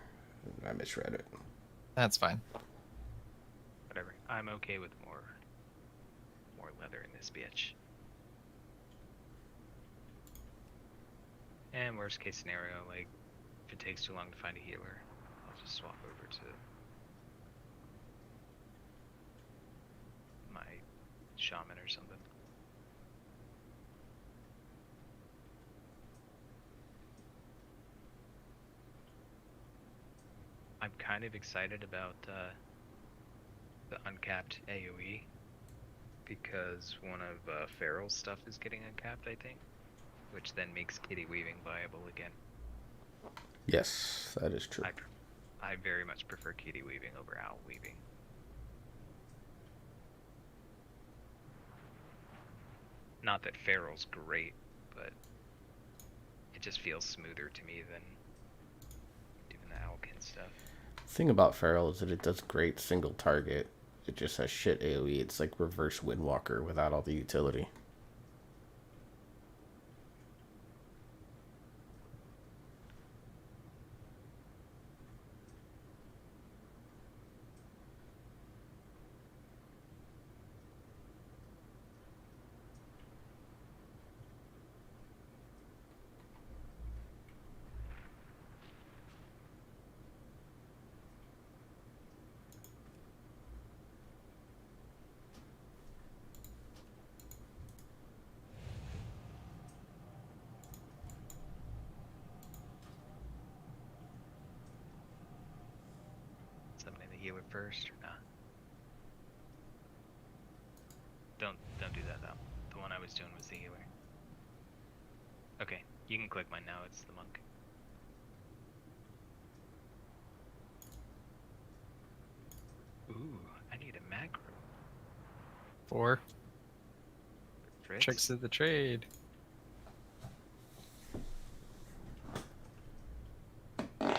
I misread it. That's fine. Whatever. I'm okay with more leather in this bitch. And worst case scenario, like it takes too long to find a healer, I'll just swap over to my shaman or something. I'm kind of excited about the uncapped AoE because one of Farrell's stuff is getting uncapped, I think, which then makes kitty weaving viable again. Yes, that is true. I very much prefer kitty weaving over owl weaving. Not that Farrell's great, but it just feels smoother to me than doing the Owlkin stuff. The thing about Feral is that it does great single target. It just has shit AoE. It's like reverse Windwalker without all the utility. Summoning the healer first or not? Don't do that though. The one I was doing was the healer. Okay, you can click mine now, it's the monk. Ooh, I need a macro. 4. Fritz? Tricks of the trade. Where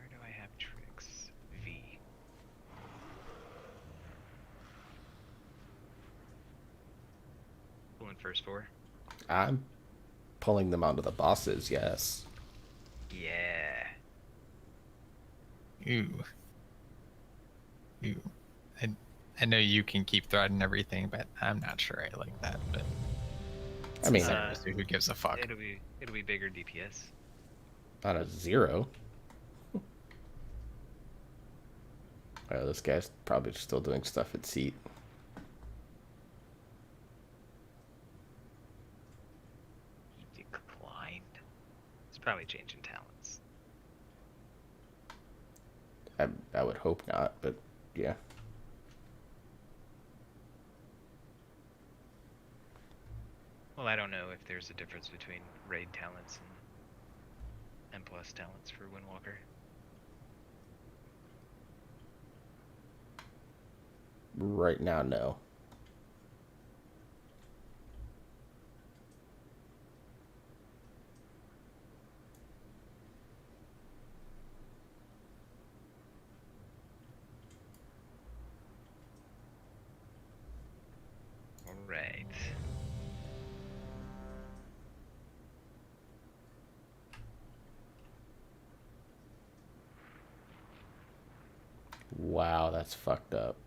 do I have tricks? V. Pulling first 4. I'm pulling them onto the bosses, yes. Yeah. Ooh. Ooh. I know you can keep threading everything, but I'm not sure I like that. But I mean, who gives a fuck? It'll be bigger DPS. on a 0. Oh, this guy's probably still doing stuff at seat. Declined. It's probably changing talents. I would hope not, but yeah. Well, I don't know if there's a difference between raid talents and plus talents for Windwalker. Right now, no. Alright. Wow, that's fucked up.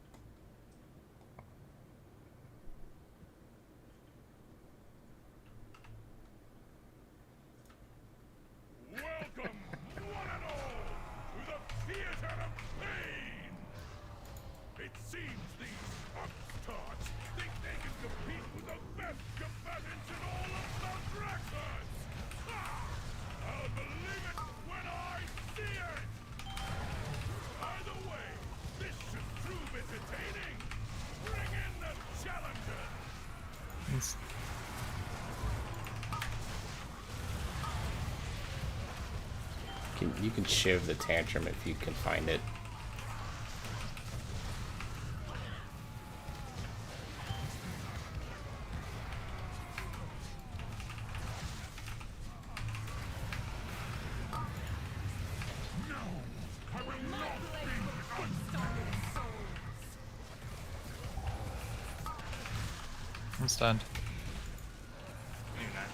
Welcome, one and all, to the theater of pain! It seems these upstarts think they can compete with the best combatants in all of Maldraxxus! Ha! I'll believe it when I see it! Either way, this should prove entertaining! Bring in the challengers! It's- You can shiv the tantrum if you can find it. I'm stunned. You're not.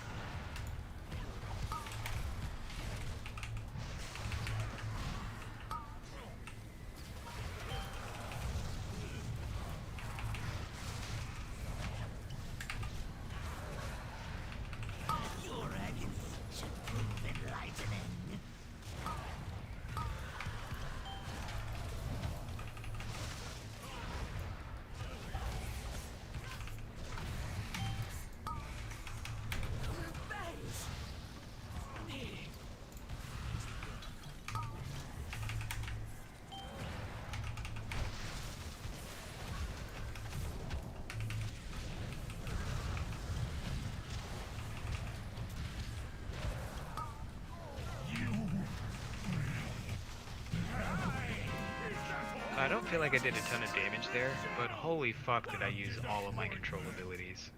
don't feel like I did a ton of damage there, but holy fuck did I use all of my control abilities.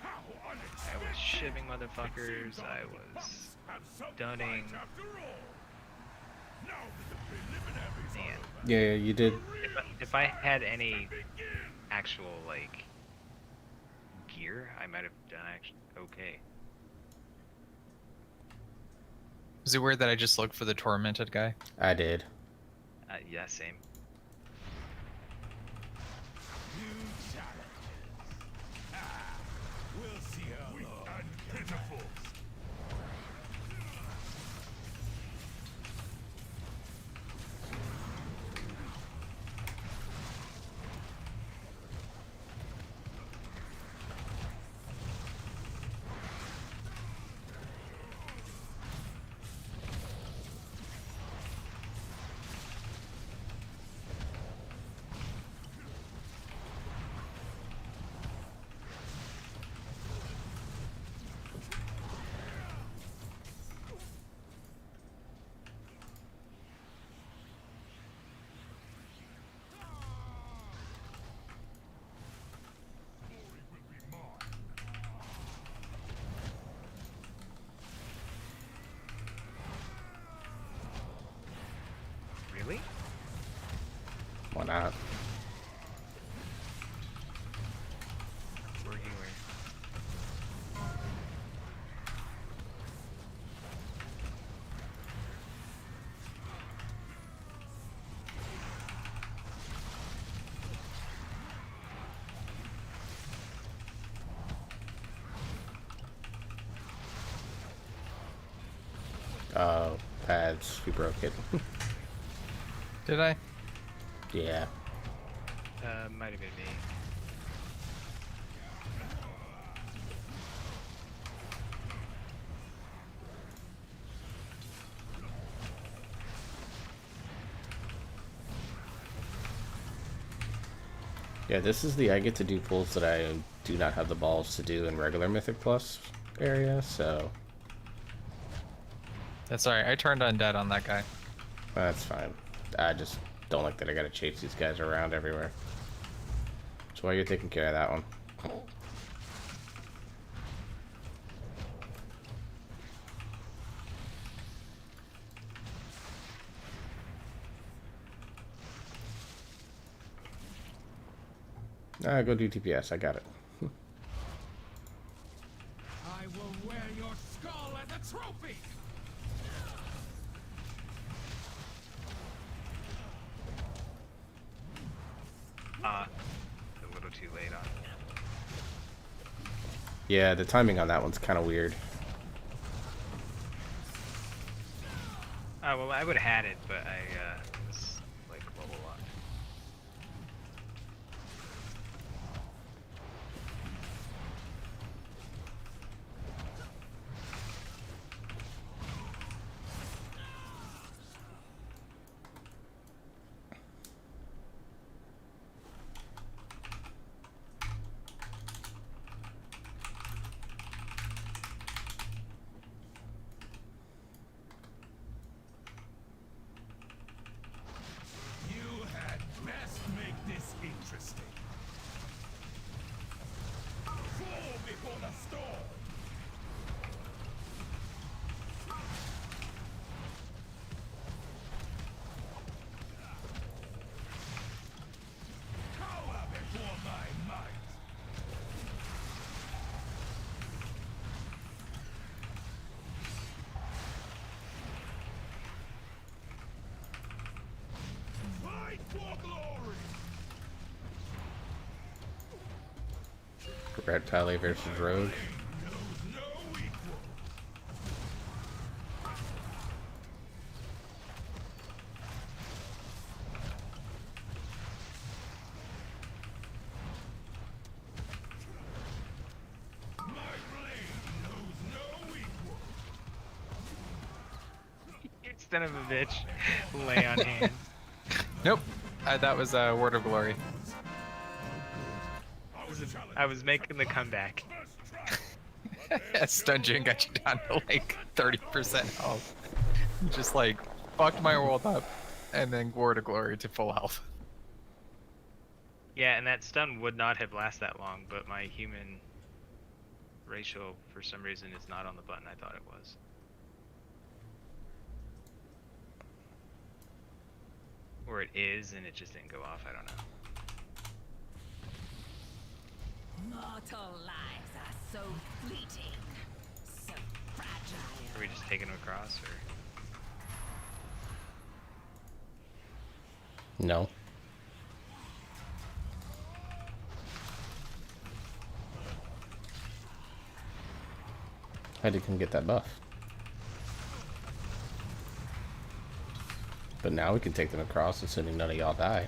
I was shivving motherfuckers, I was stunning. Man, Yeah, you did. if I had any actual, like, gear, I might have done okay. Is it weird that I just looked for the tormented guy? I did. Yeah, same. We'll see how long. Pitiful. Really? Why not? Where you were? Oh, pads. You broke it. Did I? Yeah. Might have been me. Yeah, this is the I get to do pulls that I do not have the balls to do in regular Mythic Plus area, so That's alright. I turned undead on that guy. that's fine. I just don't like that I gotta chase these guys around everywhere. So while you're taking care of that one. Go do TPS, I got it. I will wear your skull as a trophy. A little too late on. Yeah, the timing on that one's kind of weird. Well, I would have had it, but I was like level locked. You had best make this interesting. Fall before the storm. Cower before my might. Fight for glory. Red Pally versus Rogue. Knows no equal. My blade knows no equal. You son of a bitch. Lay on hands. Nope. That was Word of Glory. I was making the comeback. Stunned you and got you down to like 30% health. Just like fucked my world up, and then War to Glory to full health. Yeah, and that stun would not have lasted that long, but my human ratio for some reason is not on the button I thought it was. Or it is and it just didn't go off, I don't know. Mortal lives are so fleeting, so fragile. Are we just taking him across or No. Had to come get that buff. But now we can take them across, assuming none of y'all die.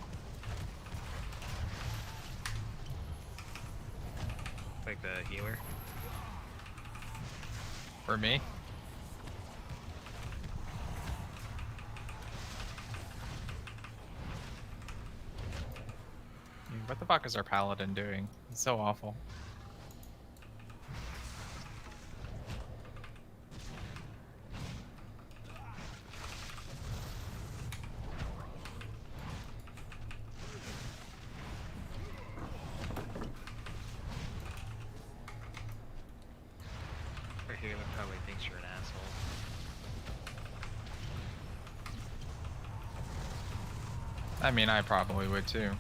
like the healer? For me? What the fuck is our paladin doing? It's so awful. Our healer probably thinks you're an asshole. I mean, I probably would too.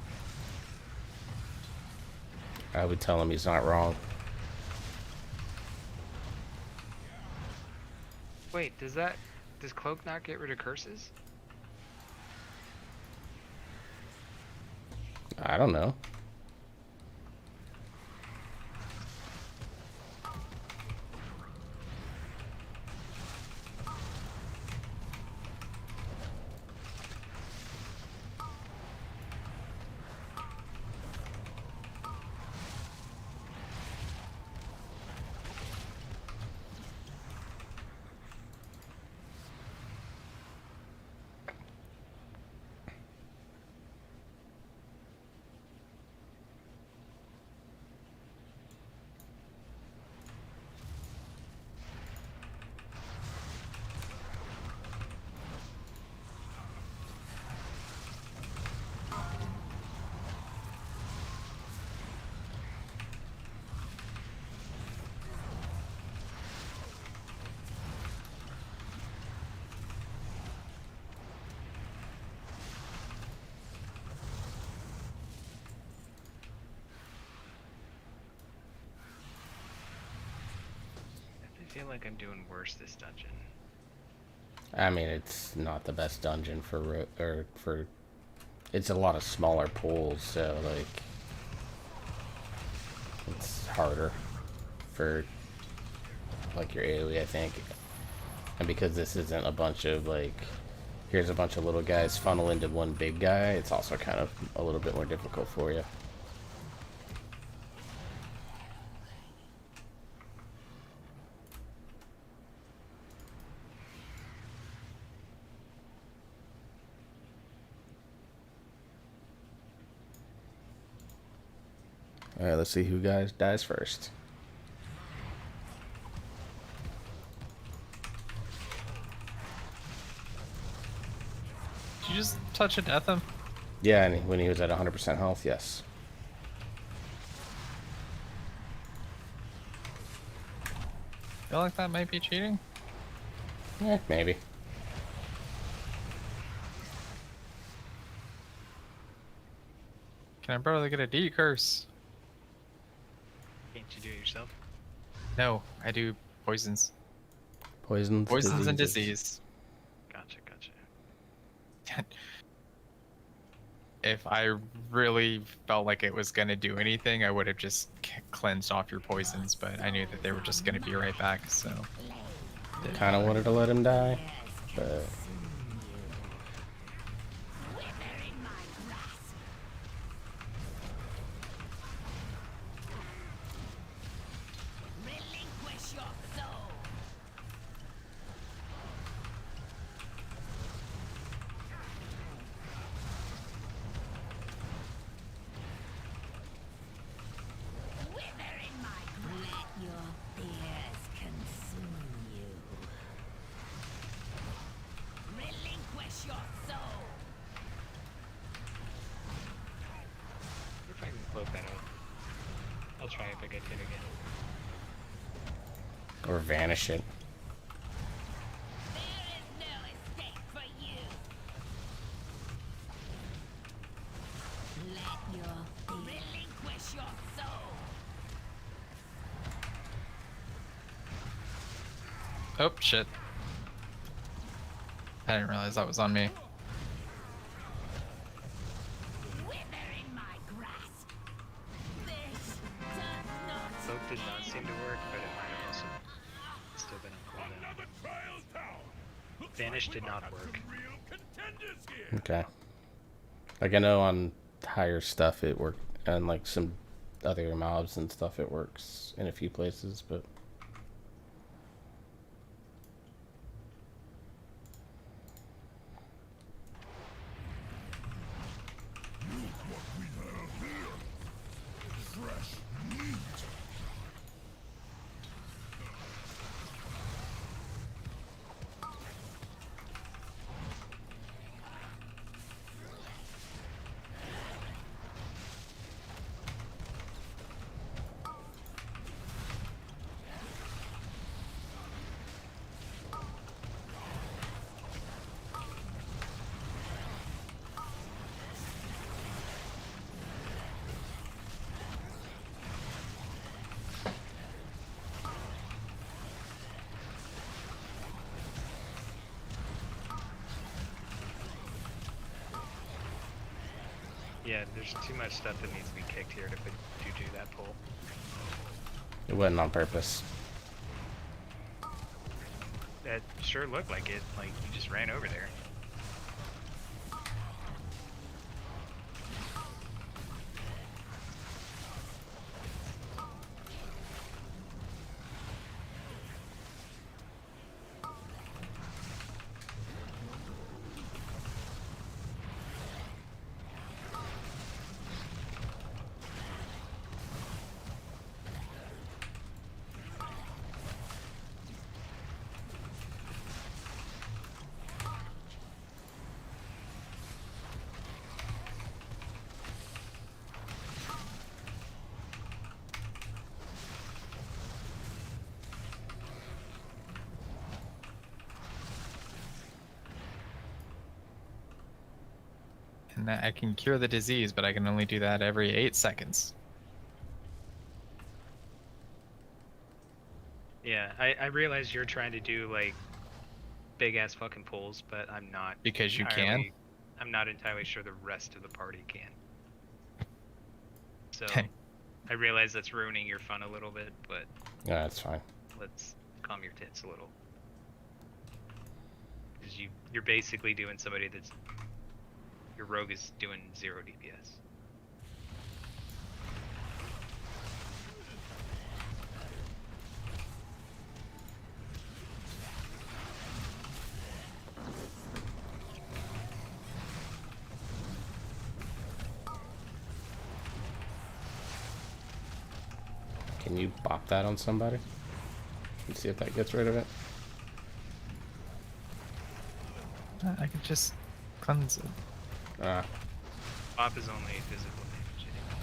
I would tell him he's not wrong. Wait, does cloak not get rid of curses? I don't know. I feel like I'm doing worse this dungeon. I mean, it's not the best dungeon for it's a lot of smaller pools, so like it's harder for like your AoE, I think. And because this isn't a bunch of like, here's a bunch of little guys funnel into one big guy, it's also kind of a little bit more difficult for you. Alright, let's see who dies first. Did you just touch a death him? Yeah, and when he was at 100% health, yes. Feel like that might be cheating? Yeah, maybe. Can I barely get a D curse? Can't you do it yourself? No, I do poisons. Poisons, Poisons and diseases. disease. Gotcha. If I really felt like it was going to do anything, I would have just cleansed off your poisons, but I knew that they were just going to be right back, so... Kind of wanted to let him die, but... Relinquish your soul. Wither in my grasp. Let your fears consume you. try if I get hit again. Or vanish it. There is no escape for you. Let your relinquish your soul. Oh shit. I didn't realize that was on me. Wither in my grasp. This does not. Cloak did not seem to work, but it might have also still been on cooldown. Another trial's down. Looks Vanish like we did might not have work. some real contenders here. Okay. Like I know on higher stuff it worked, and like some other mobs and stuff it works in a few places, but Fresh meat. Yeah, there's too much stuff that needs to be kicked here to put Juju that pull. it wasn't on purpose. That sure looked like it. Like you just ran over there. And I can cure the disease, but I can only do that every 8 seconds. Yeah, I realize you're trying to do like big ass fucking pulls, but I'm not. Because you can? entirely- I'm not entirely sure the rest of the party can. So Okay. I realize that's ruining your fun a little bit, but Yeah, that's fine. let's calm your tits a little. Because you're basically doing somebody that's your rogue is doing 0 DPS. Can you bop that on somebody? And see if that gets rid of it. I could just cleanse it. Ah, Pop is only physical damage anyway.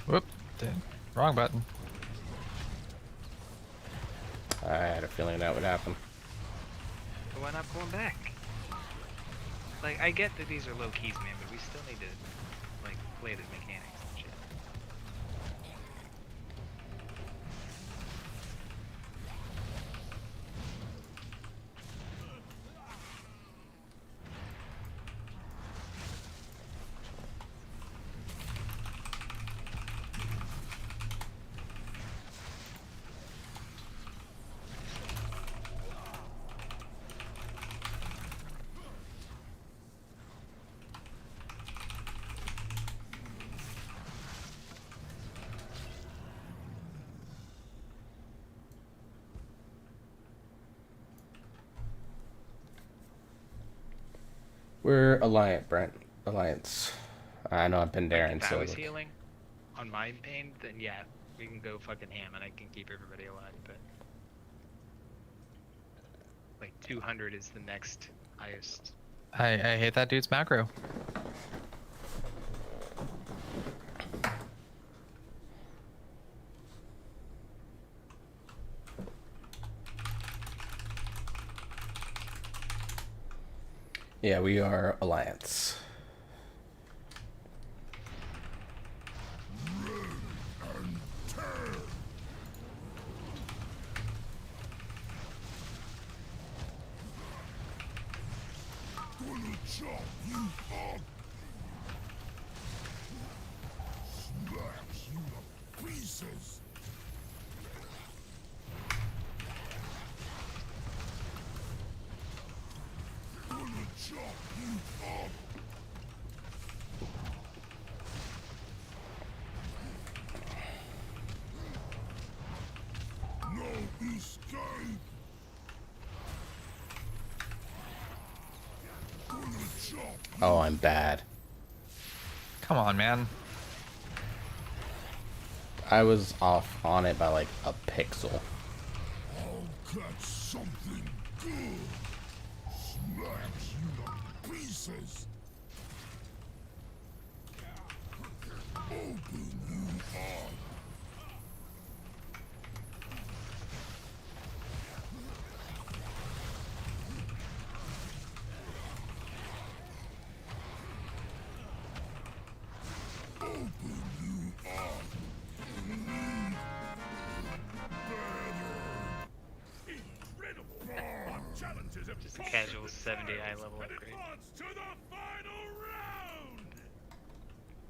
Whoop. Wrong button. I had a feeling that would happen. But why not pull him back? Like, I get that these are low keys, man, but we still need to, like, play the mechanics and shit. We're Alliant, Brent. Alliance. I know I've been Like, daring, if I so was like, healing on my pain, then yeah, we can go fucking ham and I can keep everybody alive, but like 200 is the next highest. I hate that dude's macro. yeah, we are Alliance. Gonna chop you up. Smash you to pieces. Gonna chop you up. No escape. Gonna chop. Oh, I'm bad. Come on, man. I was off on it by like a pixel. I'll catch something good. Smash you to pieces. Open you up. Open you up. Incredible! Our challenges have Just a casual 70 eye level and upgrade. advance to the final round.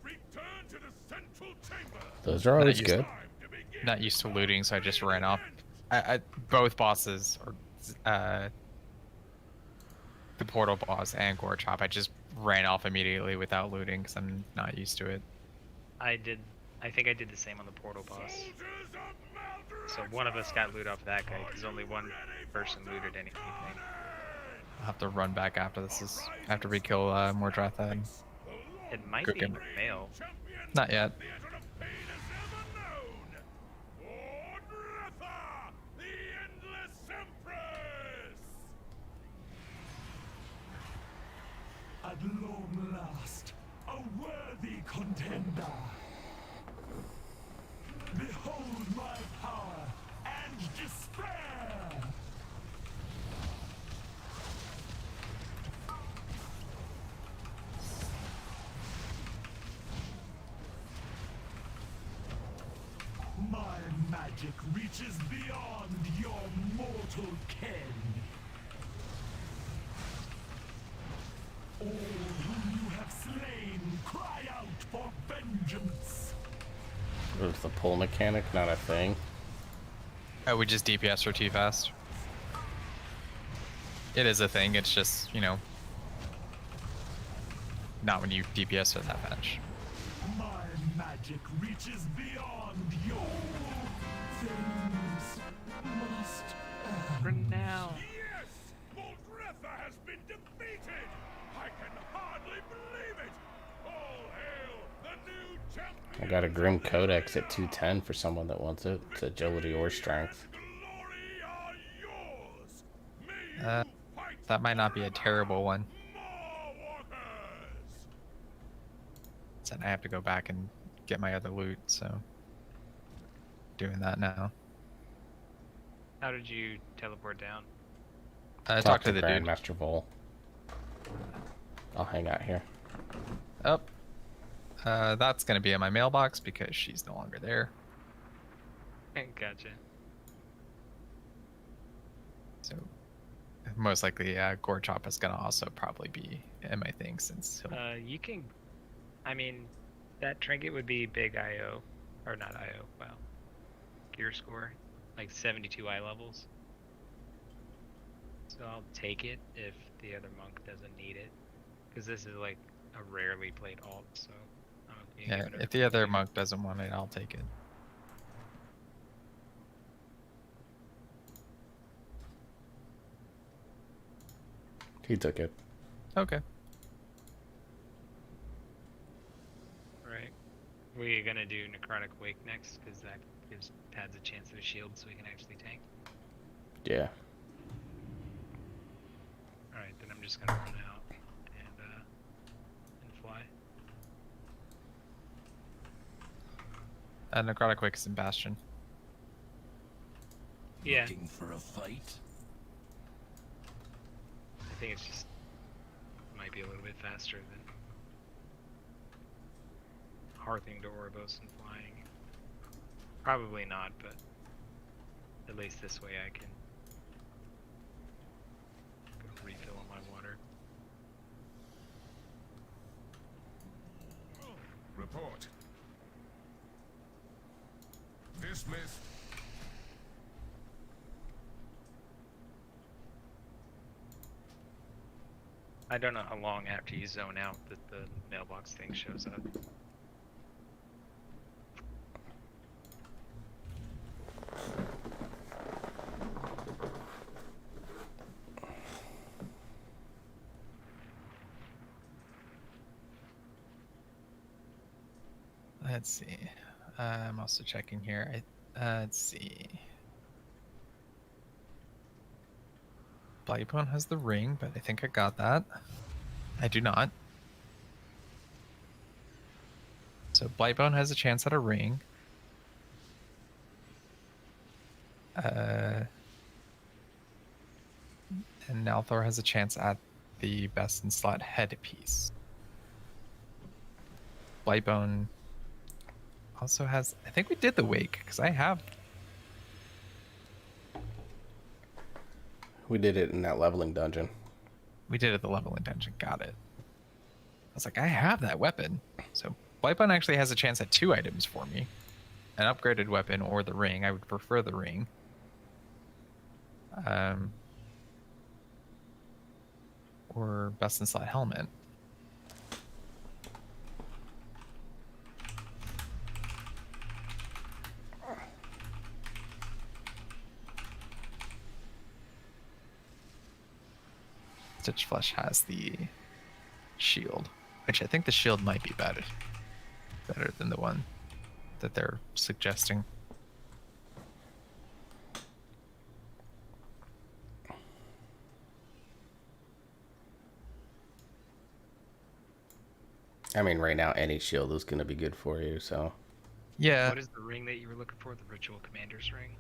Return to the central chamber. Those are always Nice. good. Time to begin. Not used to looting, so I just ran off. Both bosses, or the portal boss and Gore Chop, I just ran off immediately without looting because I'm not used to it. I think I did the same on the portal boss. Soldiers of Maldred, So one of us got loot off that guy because only one person looted anything. I'll have to run back after this is after we kill Mordratha. It might Go be get in the mail. champion Not yet. the theater of pain has ever known. Mordratha, the endless empress. At long last, a worthy contender. Behold my power and despair! My magic reaches beyond your mortal ken. All whom you have slain cry out for vengeance. Was the pull mechanic not a thing? We just DPS for too fast. It is a thing, it's just, you know, not when you DPS for that much. My magic reaches beyond your things must end. For now. Yes, Mordratha has been defeated. I can hardly believe it. All hail the new champion. I got a Grim Codex at 210 for someone that wants it. It's agility or strength. Glory are yours. May Uh, you fight That might not be a terrible one. more walkers. So I have to go back and get my other loot, so doing that now. How did you teleport down? I Talk talked to to the dude. Grandmaster Vol. I'll hang out here. Oh. That's gonna be in my mailbox because she's no longer there. Gotcha. So most likely, Gore Chop is gonna also probably be in my thing since he'll... You can. I mean, that trinket would be big IO, or not IO. Wow. Gear score, like 72 eye levels. So I'll take it if the other monk doesn't need it, because this is like a rarely played alt. So I'm okay Yeah, giving it if a the other few. monk doesn't want it, I'll take it. He took it. Okay. we gonna do Necrotic Wake next? Because that gives Pads a chance at a shield so we can actually tank. Yeah. Alright, then I'm just gonna run out and fly. Necrotic Wake is in Bastion. Yeah. Looking for a fight? I think it's just might be a little bit faster than Hearthing to Orbos and flying. Probably not, but at least this way I can go refill on my water. Report. Dismissed. I don't know how long after you zone out that the mailbox thing shows up. Let's see. I'm also checking here. Let's see. Blightbone has the ring, but I think I got that. I do not. So Blightbone has a chance at a ring. And Nalthor has a chance at the best in slot headpiece. Blightbone also has. I think we did the wake because I have. We did it in that leveling dungeon. We did it at the leveling dungeon. Got it. I was like, I have that weapon. So Blightbone actually has a chance at 2 items for me: an upgraded weapon or the ring. I would prefer the ring. Or best in slot helmet. Stitch Flesh has the shield, which I think the shield might be better than the one that they're suggesting. I mean, right now, any shield is going to be good for you, so. Yeah, What is the ring that you were looking for? The Ritual Commander's ring?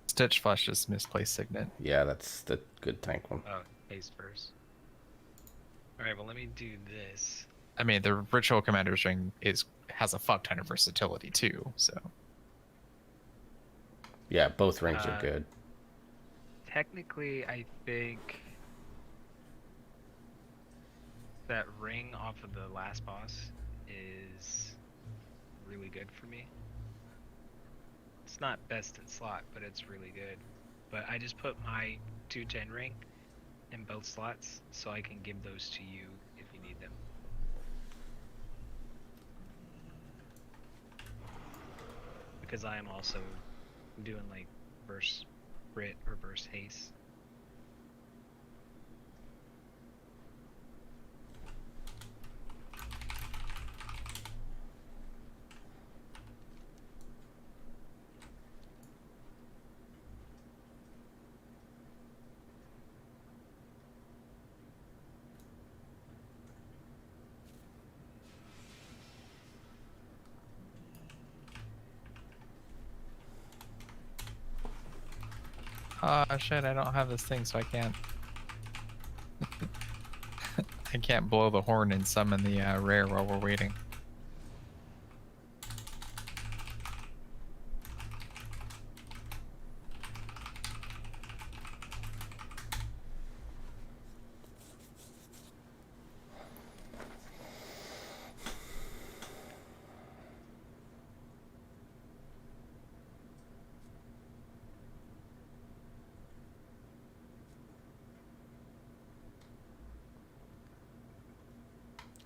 Stitch Flesh is misplaced signet. Yeah, that's the good tank one. Oh, haste first. Alright, well let me do this. I mean, the Ritual Commander's ring has a fuck ton of versatility too. So Yeah, both rings are good. Technically, I think that ring off of the last boss is really good for me. It's not best in slot, but it's really good. But I just put my 210 ring in both slots, so I can give those to you if you need them. Because I am also doing like burst crit or burst haste. oh shit, I don't have this thing, so I can't. I can't blow the horn and summon the rare while we're waiting.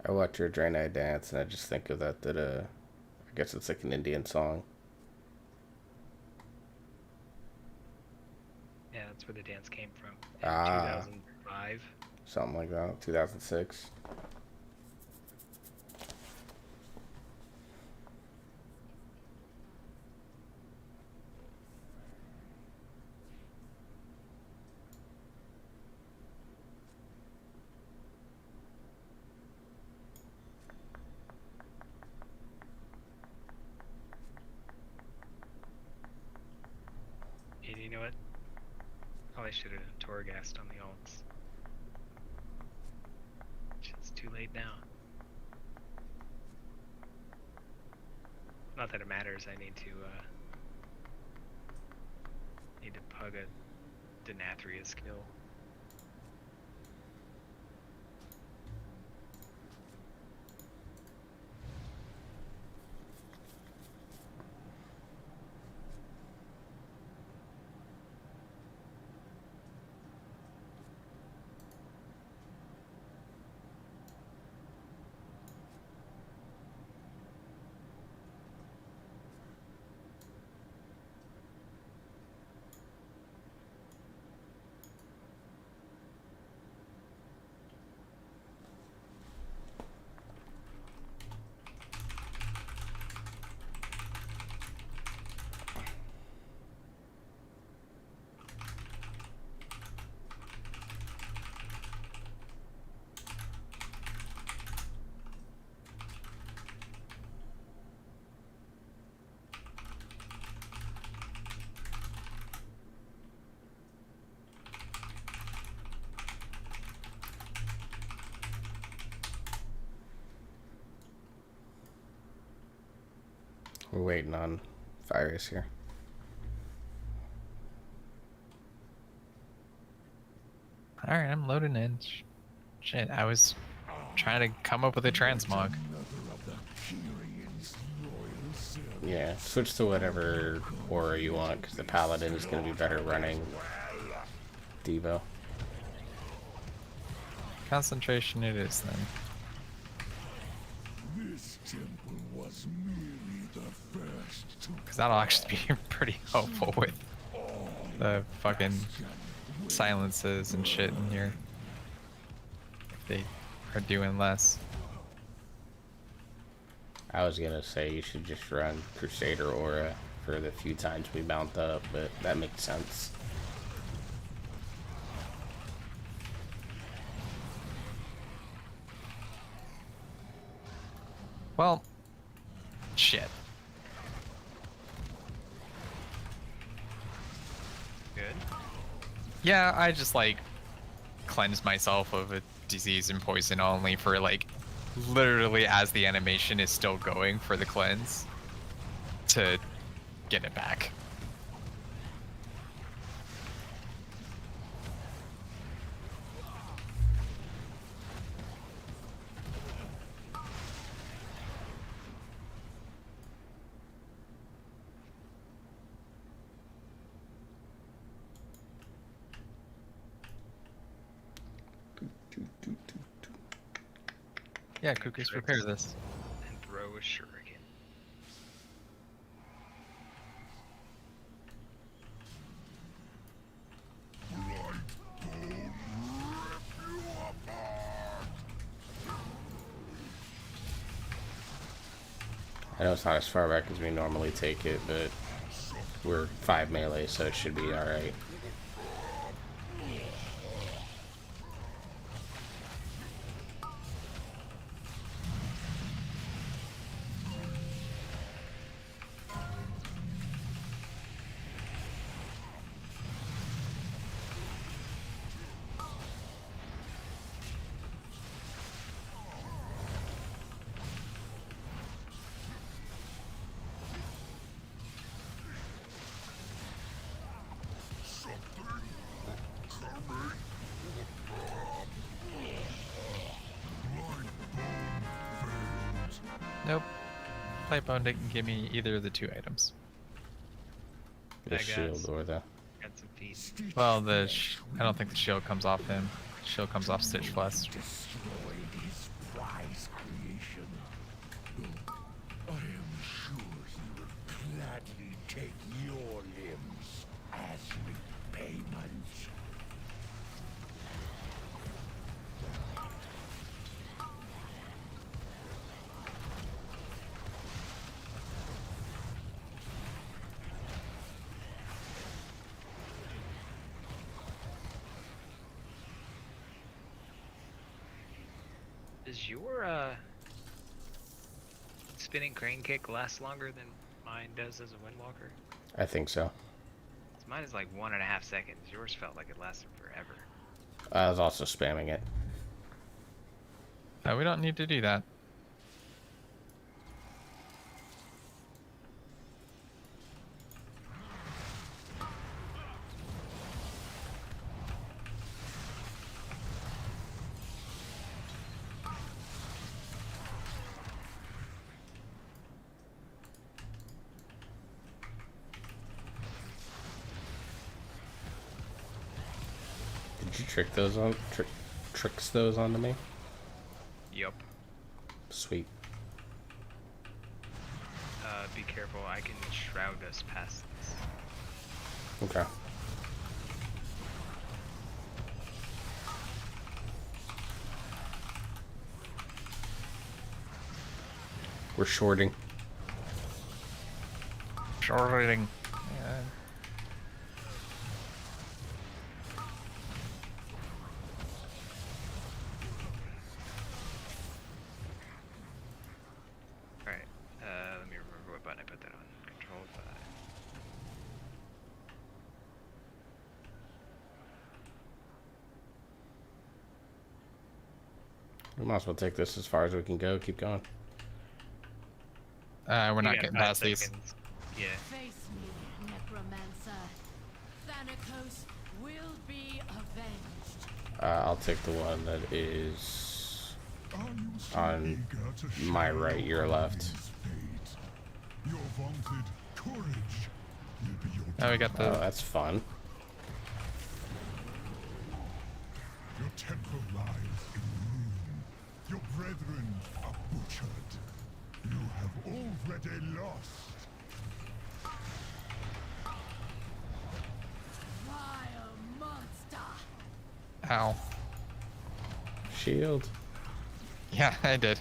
I watch your Draenei dance, and I just think of that, I guess it's like an Indian song. Yeah, that's where the dance came from. In Ah. 2005. Something like that, 2006. what? Probably should have done Torghast on the ults. It's too late now. Not that it matters. I need to pug a Denathria skill. We're waiting on Virus here. All right, I'm loading in. Shit, I was trying to come up with a transmog. Yeah, switch to whatever aura you want, because the Paladin is going to be better running Devo. Concentration it is then. This temple was merely the first to Because that'll actually be pretty helpful with the fucking silences and shit in here. If they are doing less. I was going to say you should just run Crusader aura for the few times we mount up, but that makes sense. Well, shit. Good. Yeah, I just like cleanse myself of a disease and poison only for like literally as the animation is still going for the cleanse to get it back. Yeah, Cuckoos, prepare this. And throw a shuriken. I know it's not as far back as we normally take it, but we're 5 melee, so it should be alright. Nope. Playbone didn't give me either of the 2 items. The I got shield or the... Got some feet. Well, I don't think the shield comes off him. Shield comes off Stitch Plus. destroyed his prize creation. I am sure he would gladly take your limbs as repayment. Does your spinning crane kick last longer than mine does as a windwalker? I think so. Mine is like 1.5 seconds. Yours felt like it lasted forever. I was also spamming it. We don't need to do that. Did you trick those on tricks those onto me? Yup. Sweet. Be careful. I can shroud us past this. Okay. We're shorting. Shorting. Yeah. Alright. Let me remember what button I put that on. Control 5. We might as well take this as far as we can go. Keep going. We're You not got getting 5 past these. seconds. Yeah. Face me, Necromancer. Thanatos will be avenged. I'll take the one that is Are you still on eager to my share right, your left. Orion's fate? Your vaunted courage will be your Oh, we got Oh, the. that's fun. Your temple lies in ruin. Your brethren are butchered. You have already lost. Vile monster. Ow. Shield. Yeah, I did.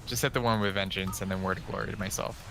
Just hit the one with vengeance and then word of glory to myself.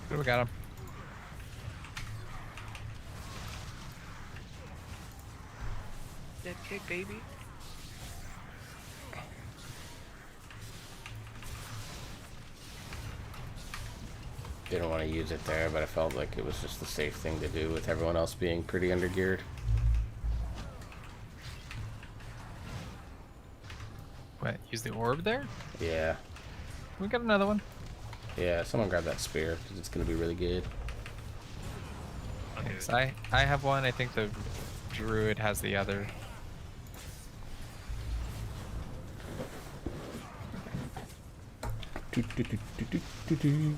Good, we got him. Dead kick, baby. Didn't want to use it there, but I felt like it was just the safe thing to do with everyone else being pretty undergeared. What? Use the orb there? Yeah. We got another one. Yeah, someone grab that spear, because it's going to be really good. I'll do Thanks. it. I have one. I think the druid has the other. Do, do, do, do, do, do, do.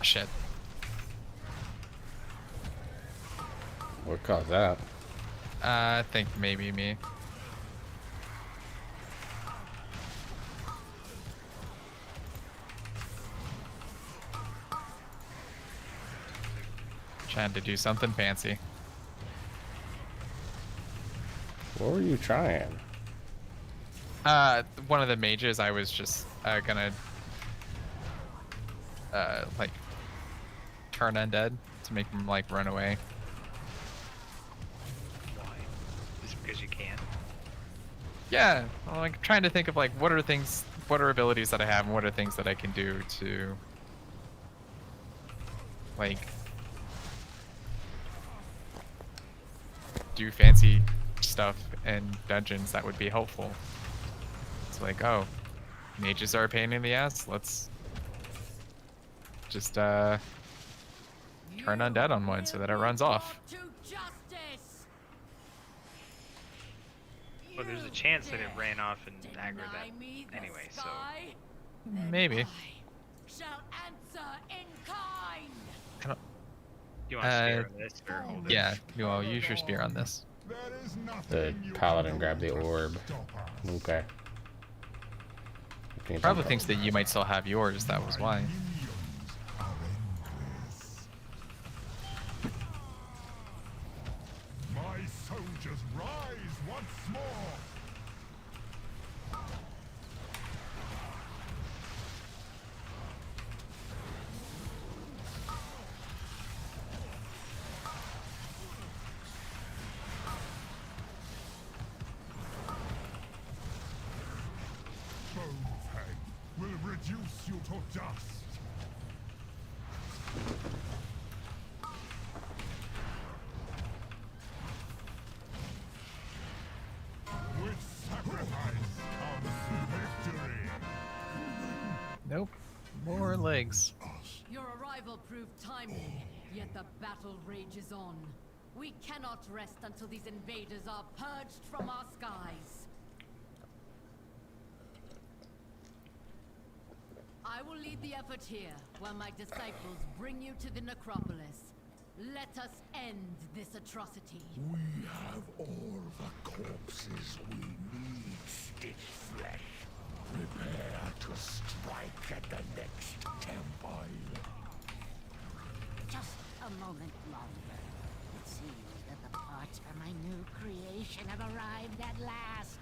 Shit. What caused that? I think maybe me. Trying to do something fancy. What were you trying? One of the mages, I was just gonna like turn undead to make them like run away. Why? Just because you can? Yeah, I'm like trying to think of like what are things, what are abilities that I have, and what are things that I can do to like do fancy stuff in dungeons that would be helpful. It's like, oh, mages are a pain in the ass. Let's just turn undead on one so that it runs off. To justice. Well, there's a chance that it ran off and aggroed Deny me that the anyway, so sky, then Maybe. I shall answer in kind. I don't- do you want to spear on this or hold it? Yeah, well, use your spear on this. There is The nothing you paladin can grabbed do the to orb. stop us. Okay. Can you Probably jump thinks up? that you might still have yours. That was why. Minions are endless. My soldiers rise once more. Bonefang will reduce you to dust. With sacrifice comes victory. Nope. More legs. Your arrival proved timely, yet the battle rages on. We cannot rest until these invaders are purged from our skies. I will lead the effort here, while my disciples bring you to the necropolis. Let us end this atrocity. We have all the corpses we need, Stitch Flesh. Prepare to strike at the next temple. Just a moment longer. It seems that the parts for my new creation have arrived at last.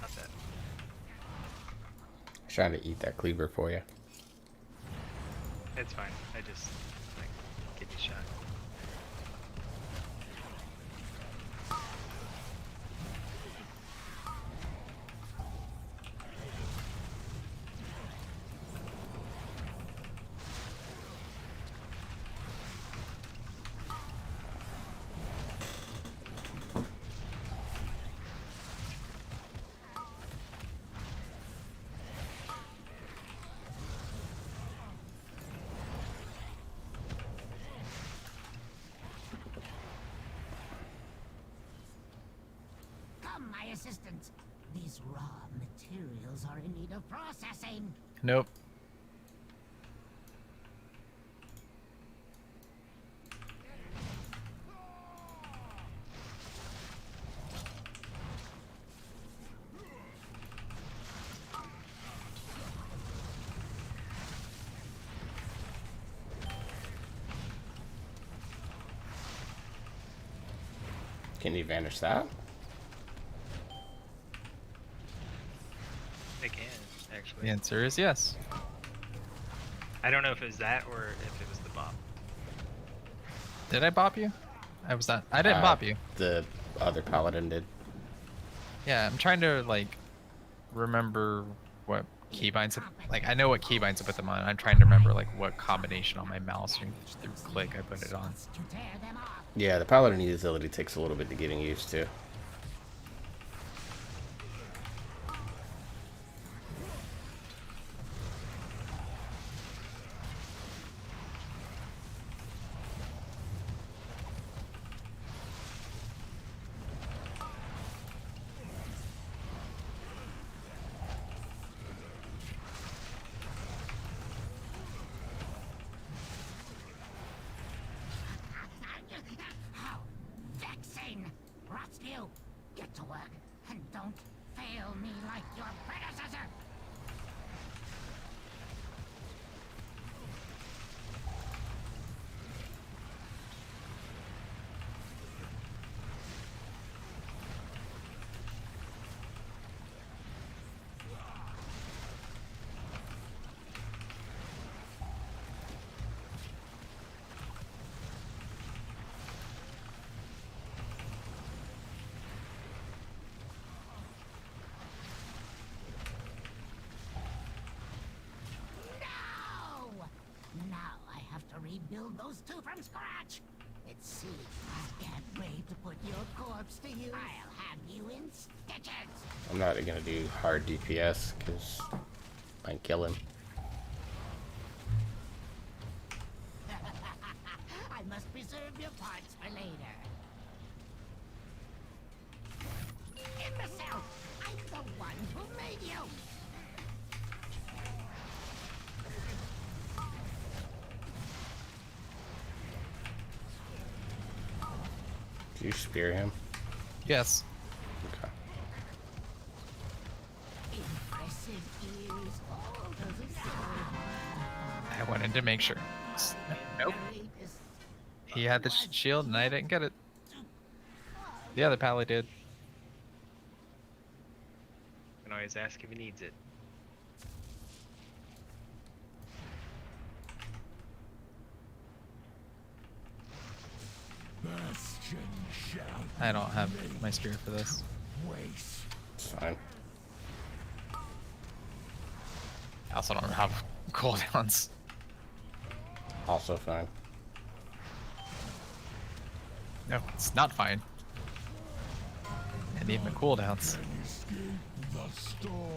Not that. Trying to eat that cleaver for you. It's fine. I just like get you shot. Come, my assistant. These raw materials are in need of processing. Nope. Can you vanish that? They can, The actually. answer is yes. I don't know if it was that or if it was the bomb. Did I bop you? I was not. I didn't bop you. The other paladin did. Yeah, I'm trying to like remember what keybinds. Like I know what keybinds to put them on. I'm trying to remember like what combination on my mouse or through click I put it on. To tear them off. Yeah, the paladin utility takes a little bit to getting used to. How vexing! Rotsview, get to work and don't fail me like your predecessor. No! Now I have to rebuild those two from scratch. It seems I can't wait to put your corpse to use. I'll have you in stitches. I'm not gonna do hard DPS because I can kill him. I must preserve your parts for later. Imbecile! I'm the one who made you! Do you spear him? Yes. Okay. Impressive ears, all doesn't say. I wanted to make sure. Nope. Latest He had the shield and I didn't get it. The other pally did. You can always ask if he needs it. Bastion shall I don't have my spear for this. waste. It's fine. I also don't have cooldowns. Also fine. No, it's not fine. And even the cooldowns. Escape the storm.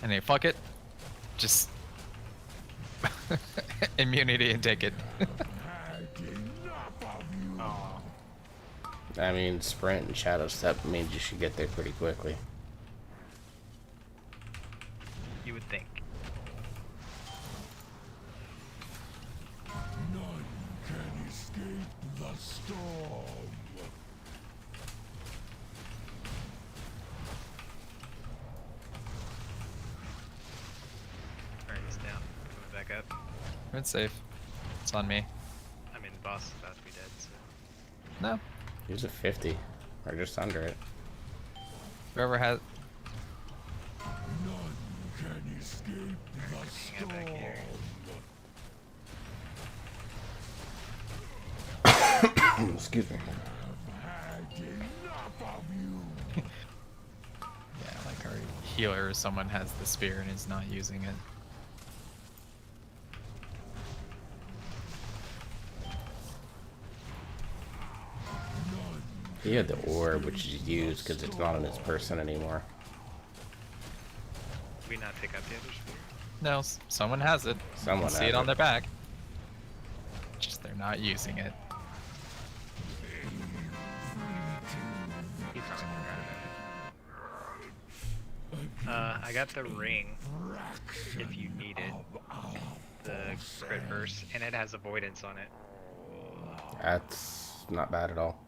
And they fuck it. Just immunity and take it. Had enough of you. Oh, I mean, sprint and shadow step means you should get there pretty quickly. you would think. None can escape the storm. Alright, he's down. Coming back up. It's safe. It's on me. I mean, the boss is about to be dead, so. No. Use a 50 or just under it. Whoever has. None can escape the Hang out back here. storm. Excuse me. Had enough of you. Yeah, like our healer or someone has the spear and is not using it. He had the orb, which is used because it's not on his person anymore. Did we not pick up the other spear? No, someone has it. Someone You can see has it on it. their back. Just they're not using it. He probably forgot about it. I got the ring, if you need it. The crit burst, and it has avoidance on it. That's not bad at all.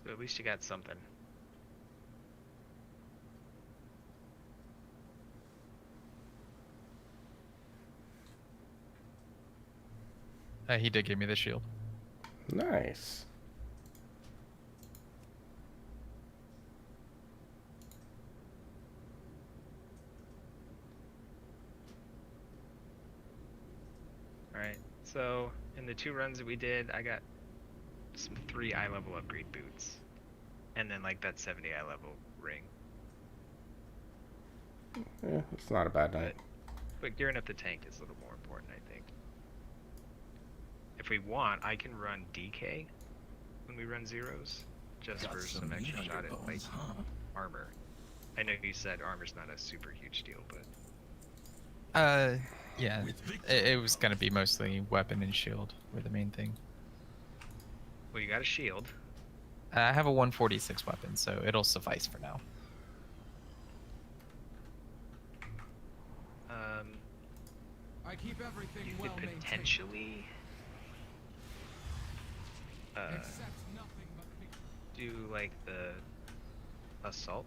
So at least you got something. He did give me the shield. Nice. Alright, so in the 2 runs that we did, I got some 3 eye level upgrade boots. And then like that 70 eye level ring. Yeah, it's not a bad night. But gearing up the tank is a little more important, I think. If we want, I can run DK when we run zeros, just Got for some some extra meat on shot your at like bones, huh? armor. I know you said armor's not a super huge deal, but Yeah. With victory It was gonna be mostly weapon and shield were the main thing. well, you got a shield. I have a 146 weapon, so it'll suffice for now. I keep everything You well could maintained. potentially Accept nothing but victory. do like the assault,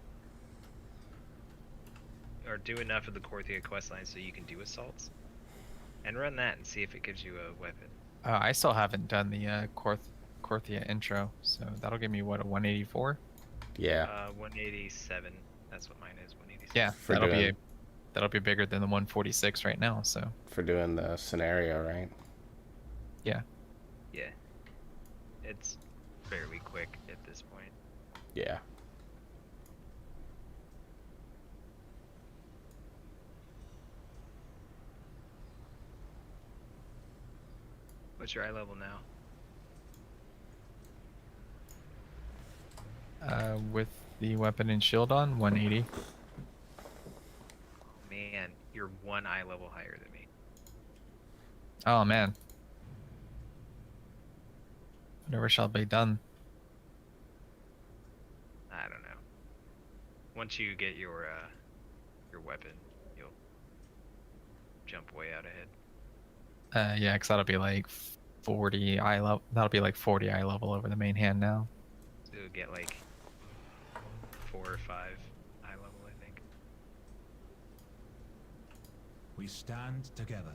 or do enough of the Korthia questline so you can do assaults, and run that and see if it gives you a weapon. I still haven't done the Korthia intro, so that'll give me what, a 184? Yeah. 187. That's what mine is. 187. Yeah, For that'll be bigger than the 146 right now. So For doing the scenario, right? yeah. Yeah. It's fairly quick at this point. Yeah. What's your eye level now? With the weapon and shield on, 180. Man, you're 1 eye level higher than me. Oh man. Whatever shall be done. I don't know. Once you get your weapon, you'll jump way out ahead. Yeah, because that'll be like 40 eye level. That'll be like 40 eye level over the main hand now. So you'll get like 4 or 5 eye level, I think. We stand together.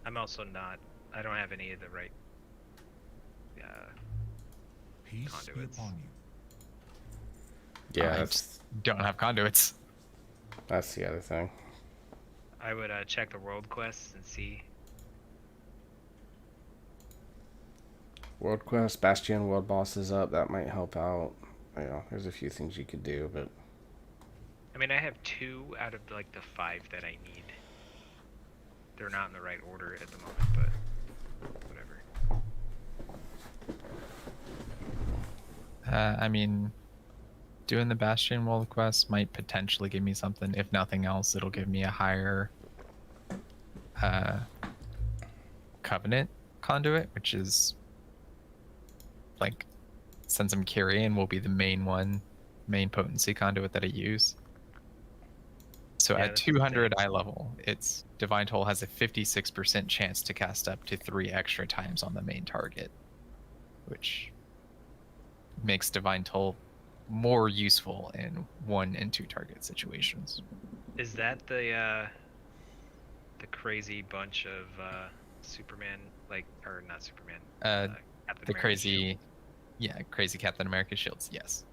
I'm also not. I don't have any of the right Peace Conduits. be upon you. Yeah, I that's just don't have conduits. the other thing. I would check the world quests and see. World quest, Bastion, world boss is up. That might help out. You know, there's a few things you could do, but I mean, I have 2 out of like the 5 that I need. They're not in the right order at the moment, but whatever. I mean, doing the Bastion world quest might potentially give me something. If nothing else, it'll give me a higher Covenant conduit, which is like, since I'm Kyrian, will be the main potency conduit that I use. So Yeah, at that's the 200 thing. eye level, its Divine Toll has a 56% chance to cast up to 3 extra times on the main target, which makes Divine Toll more useful in 1 and 2 target situations. Is that the crazy bunch of Superman, like, or not Superman? Captain The America crazy, shield? yeah, crazy Captain America shields, yes.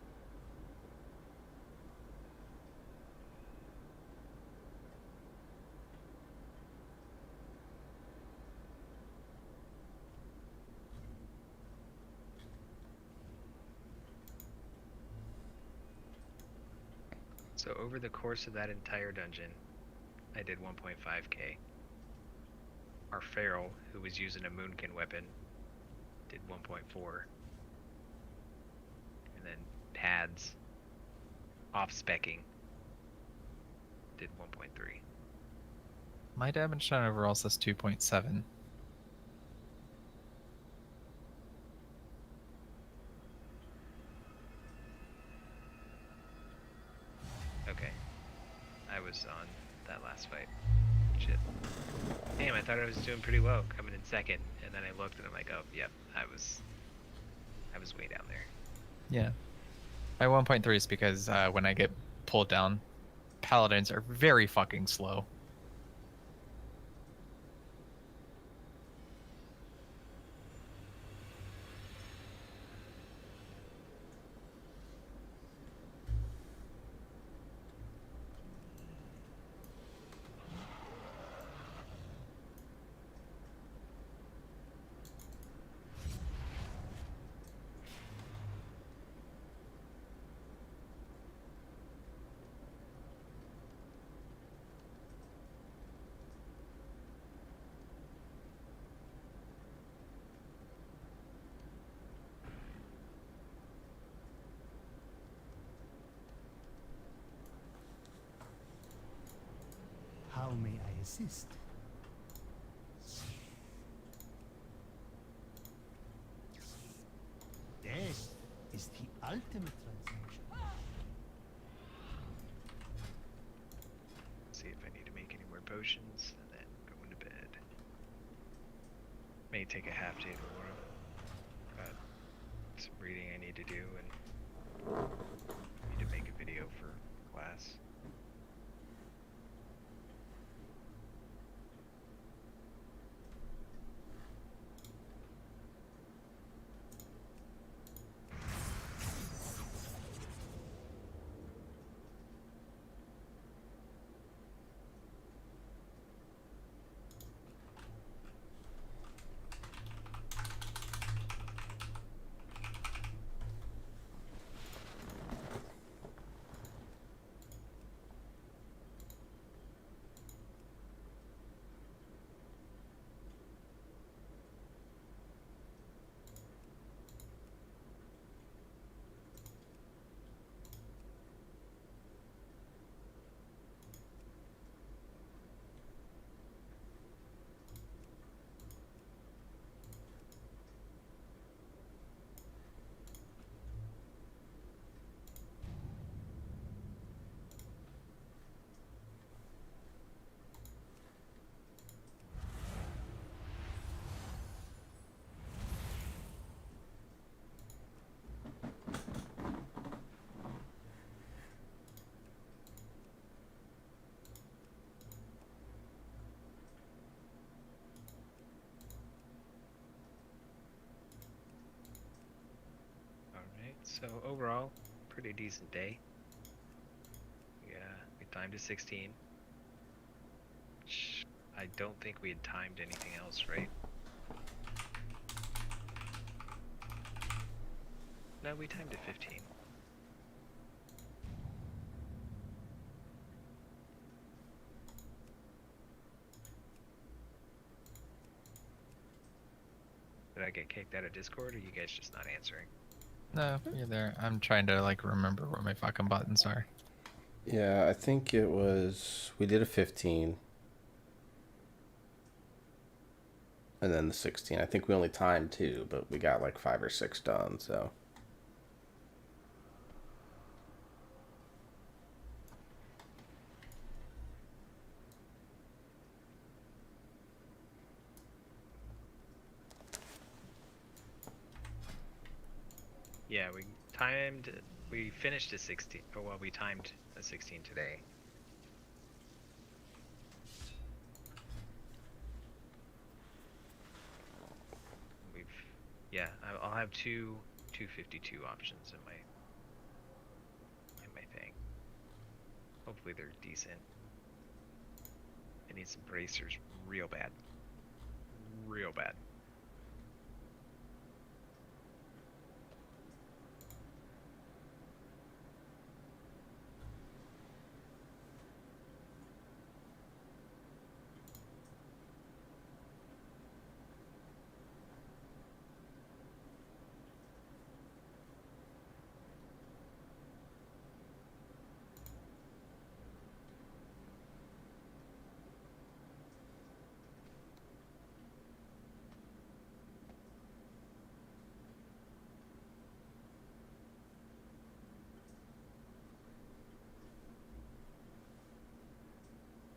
So over the course of that entire dungeon, I did 1.5k. Our Feral, who was using a Moonkin weapon, did 1.4. And then Pads, off-specking, did 1.3. My damage done overall says 2.7. Okay. I was on that last fight. Shit. Damn, I thought I was doing pretty well, coming in second, and then I looked and I'm like, oh, yep, I was way down there. Yeah. My 1.3 is because when I get pulled down, paladins are very fucking slow. assist? Death is the ultimate transaction. See if I need to make any more potions, and then go into bed. May take a half day tomorrow. Got some reading I need to do, and need to make a video for class. Alright, so overall, pretty decent day. Yeah, we timed to 16. I don't think we had timed anything else, right? No, we timed to 15. Did I get kicked out of Discord, or you guys just not answering? No, you're there. I'm trying to like remember where my fucking buttons are. Yeah, I think it was, we did a 15. And then the 16. I think we only timed 2, but we got like 5 or 6 done, so. Yeah, we finished a 16, oh well, we timed a 16 today. Yeah, I'll have two 252 options in my thing. Hopefully they're decent. I need some bracers real bad. Real bad.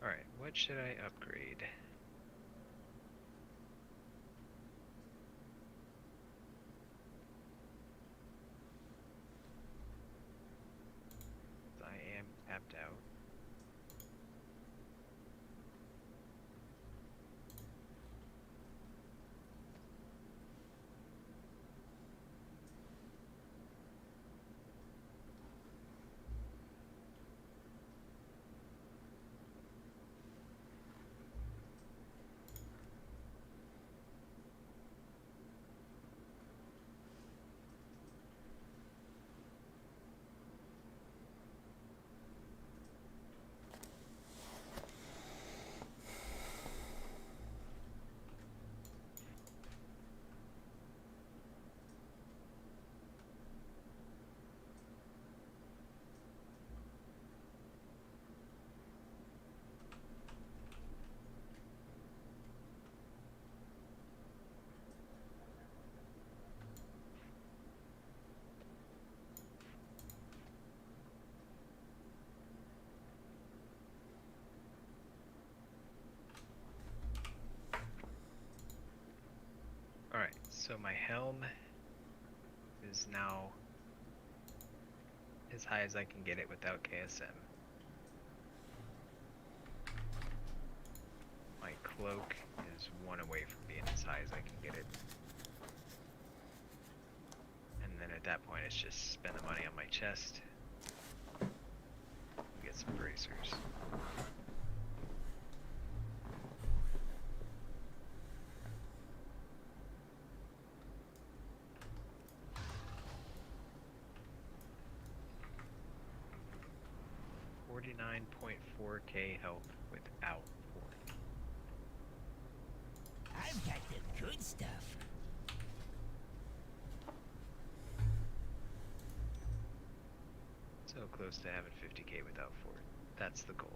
Alright, what should I upgrade? I am tapped out. Alright, so my helm is now as high as I can get it without KSM. My cloak is 1 away from being as high as I can get it. And then at that point it's just spend the money on my chest. Get some bracers. $49.4k health without port. I've got the good stuff. So close to having 50k without fort. That's the goal.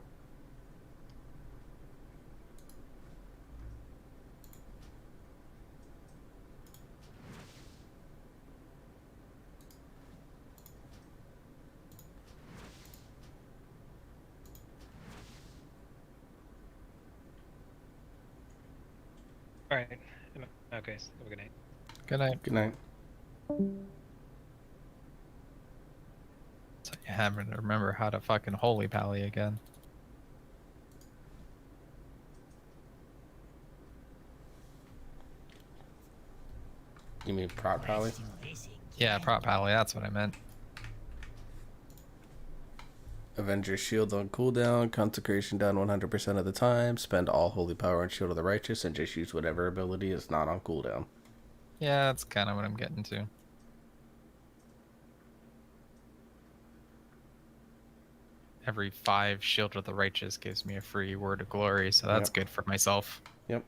Alright. Okay, so have a good night. Good night. Good night. So you having to remember how to fucking holy pally again. You mean prop pally? Let's do this again. Yeah, prop pally, that's what I meant. Avenger shield on cooldown, consecration down 100% of the time, spend all holy power on shield of the righteous, and just use whatever ability is not on cooldown. Yeah, that's kind of what I'm getting to. Every 5 shield of the righteous gives me a free word of glory, so that's Yep. good for myself. Yep.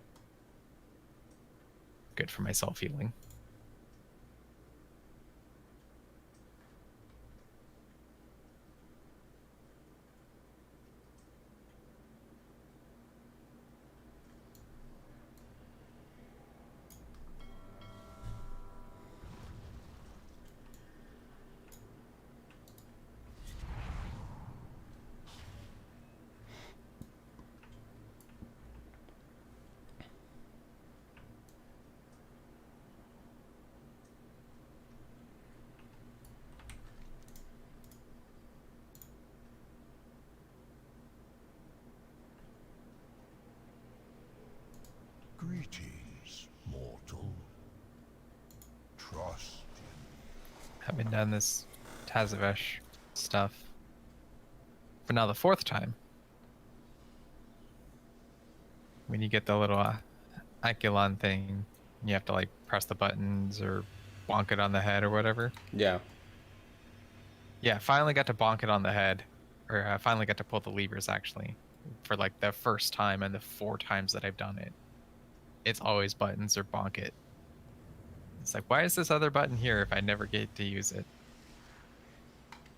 Good for my self healing. Greetings, mortal. Trust Having done this Tazavesh stuff for now the 4th time. When you get the little Akulon thing, you have to like press the buttons or bonk it on the head or whatever. Yeah. Yeah, finally got to bonk it on the head, or I finally got to pull the levers actually, for like the first time and the 4 times that I've done it. It's always buttons or bonk it. It's like, why is this other button here if I never get to use it?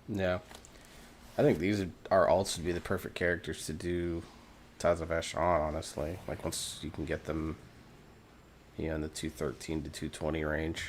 Yeah. I think these are also be the perfect characters to do Tazavesh on, honestly. Like, once you can get them, you know, in the 213 to 220 range.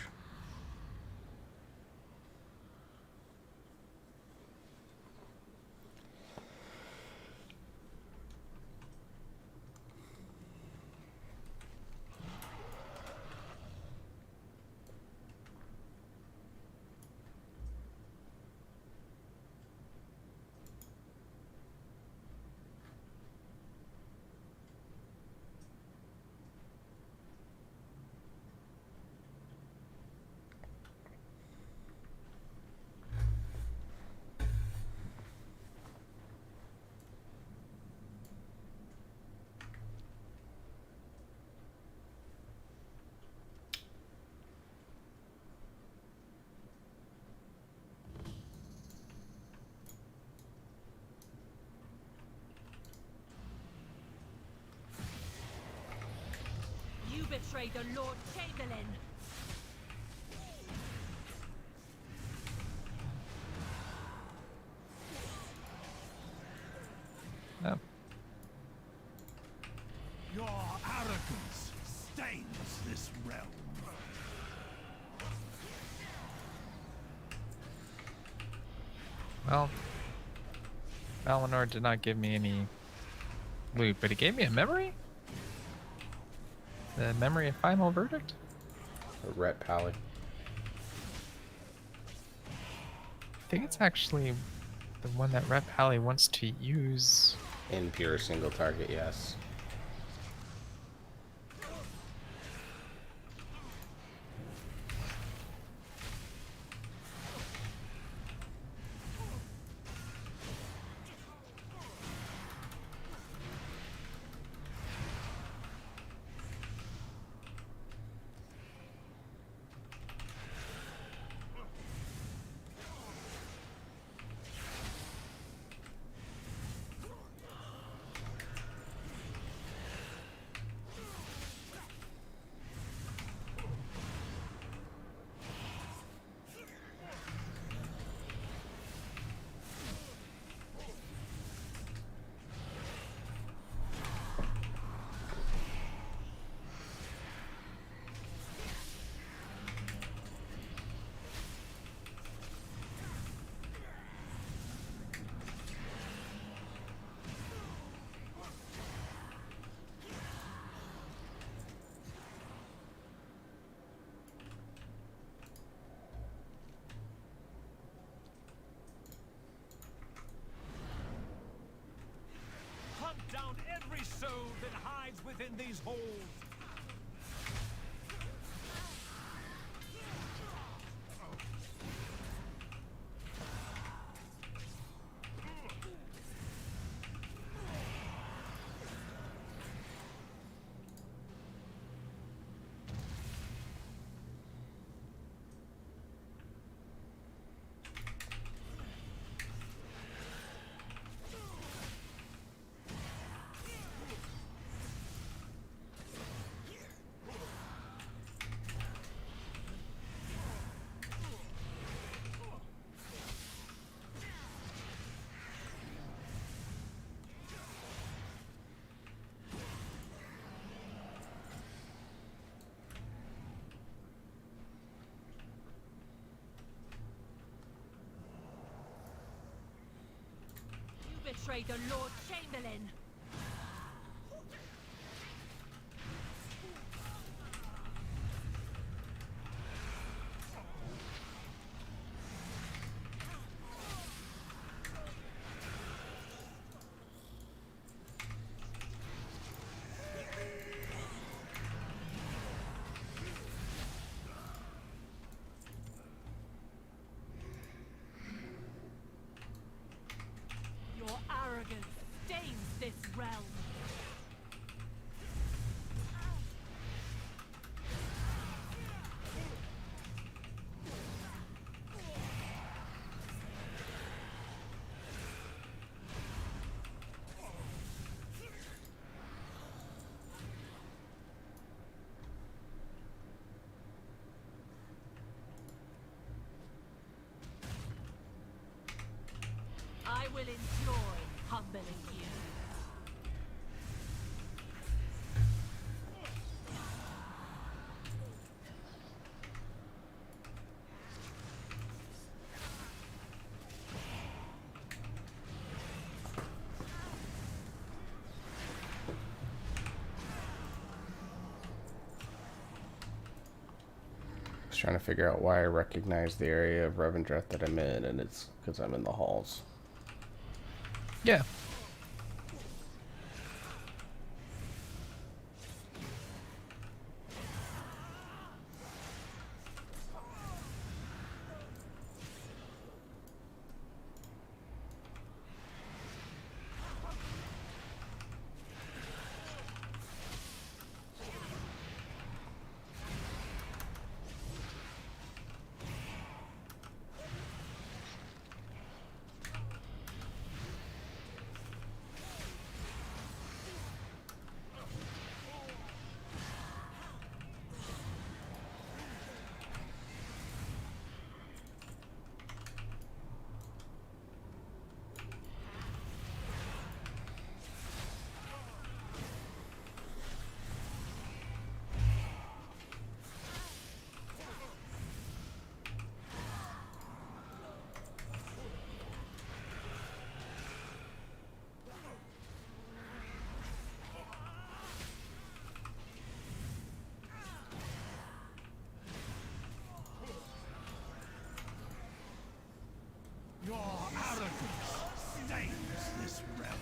You betrayed the Lord Chamberlain. Oh. your arrogance stains this realm. Well, Valinor did not give me any loot, but he gave me a memory? The memory of final verdict? A ret pally. I think it's actually the one that Rep Pally wants to use. In pure single target, yes. Hunt down every soul that hides within these holes. You betrayed the Lord Chamberlain. Your arrogance stains this realm. I will enjoy humbling you. I was trying to figure out why I recognize the area of Revendreth that I'm in, and it's because I'm in the halls. Yeah. this realm.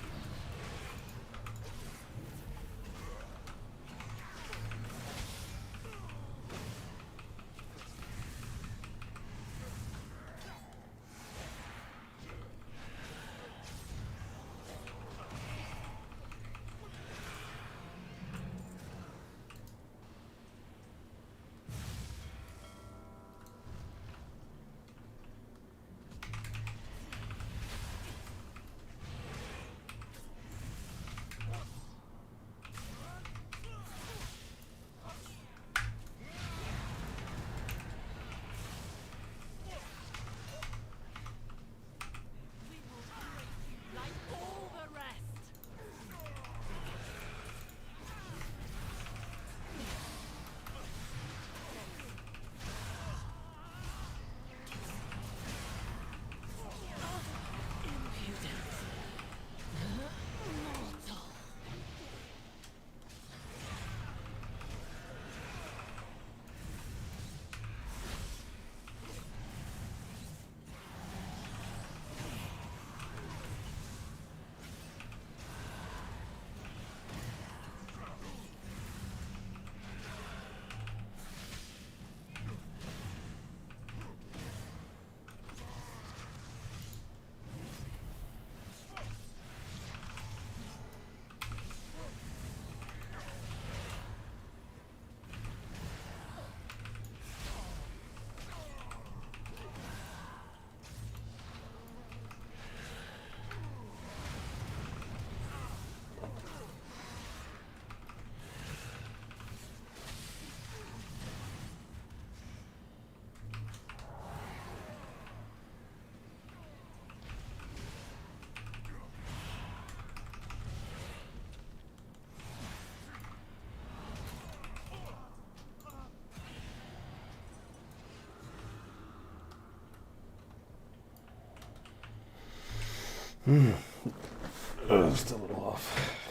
Like all the rest. Still a little off.